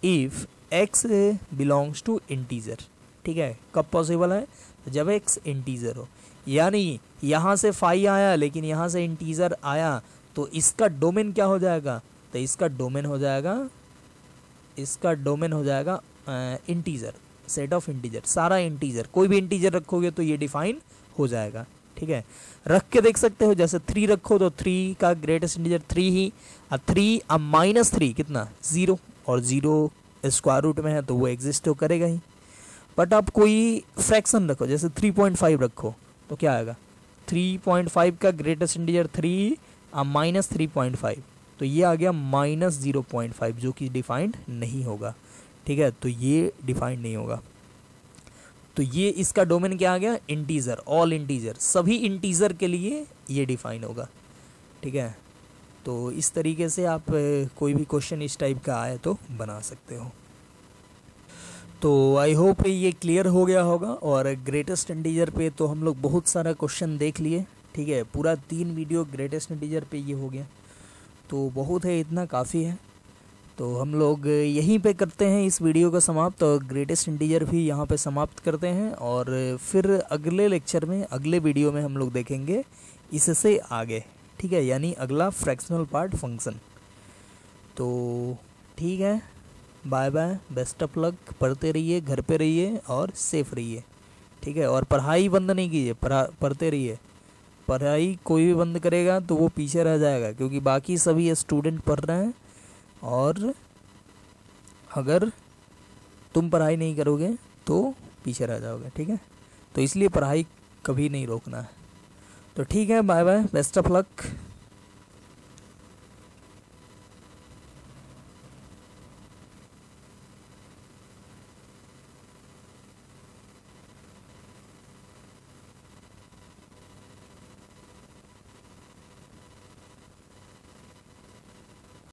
if x belongs to integer, ठीक है। कब पॉसिबल है, तो जब x इंटीजर हो। यानी यहाँ से 5 आया लेकिन यहाँ से इंटीजर आया, तो इसका डोमेन क्या हो जाएगा, तो इसका डोमेन हो जाएगा इंटीजर, सेट ऑफ इंटीजर, सारा इंटीजर, कोई भी इंटीजर रखोगे तो ये डिफाइन हो जाएगा, ठीक है। रख के देख सकते हो, जैसे 3 रखो तो 3 का ग्रेटेस्ट इंटीजर 3 ही, अब 3 अब माइनस 3 कितना 0, और 0 स्क्वायर रूट में है तो वो एग्जिस्ट तो करेगा ही। बट आप कोई फ्रैक्शन रखो, जैसे 3.5 रखो तो क्या आएगा, 3.5 का ग्रेटेस्ट इंटीजर 3 अब माइनस 3.5, तो ये आ गया माइनस 0.5 जो कि डिफाइंड नहीं होगा, ठीक है। तो ये डिफाइंड नहीं होगा, तो ये इसका डोमेन क्या आ गया, इंटीजर, ऑल इंटीजर, सभी इंटीजर के लिए ये डिफाइन होगा, ठीक है। तो इस तरीके से आप कोई भी क्वेश्चन इस टाइप का आए तो बना सकते हो। तो आई होप ये क्लियर हो गया होगा। और ग्रेटेस्ट इंटीजर पे तो हम लोग बहुत सारा क्वेश्चन देख लिए, ठीक है। पूरा 3 वीडियो ग्रेटेस्ट इंटीजर पे ये हो गया, तो बहुत है, इतना काफ़ी है। तो हम लोग यहीं पे करते हैं इस वीडियो का समाप्त, और ग्रेटेस्ट इंटीजर भी यहाँ पे समाप्त करते हैं। और फिर अगले लेक्चर में, अगले वीडियो में हम लोग देखेंगे इससे आगे, ठीक है, यानी अगला फ्रैक्शनल पार्ट फंक्शन। तो ठीक है, bye bye, best of luck, पढ़ते रहिए, घर पे रहिए और सेफ रहिए, ठीक है। और पढ़ाई बंद नहीं कीजिए, पढ़ते रहिए। पढ़ाई कोई भी बंद करेगा तो वो पीछे रह जाएगा, क्योंकि बाकी सभी स्टूडेंट पढ़ रहे हैं, और अगर तुम पढ़ाई नहीं करोगे तो पीछे रह जाओगे, ठीक है। तो इसलिए पढ़ाई कभी नहीं रोकना है। तो ठीक है, bye bye, best of luck.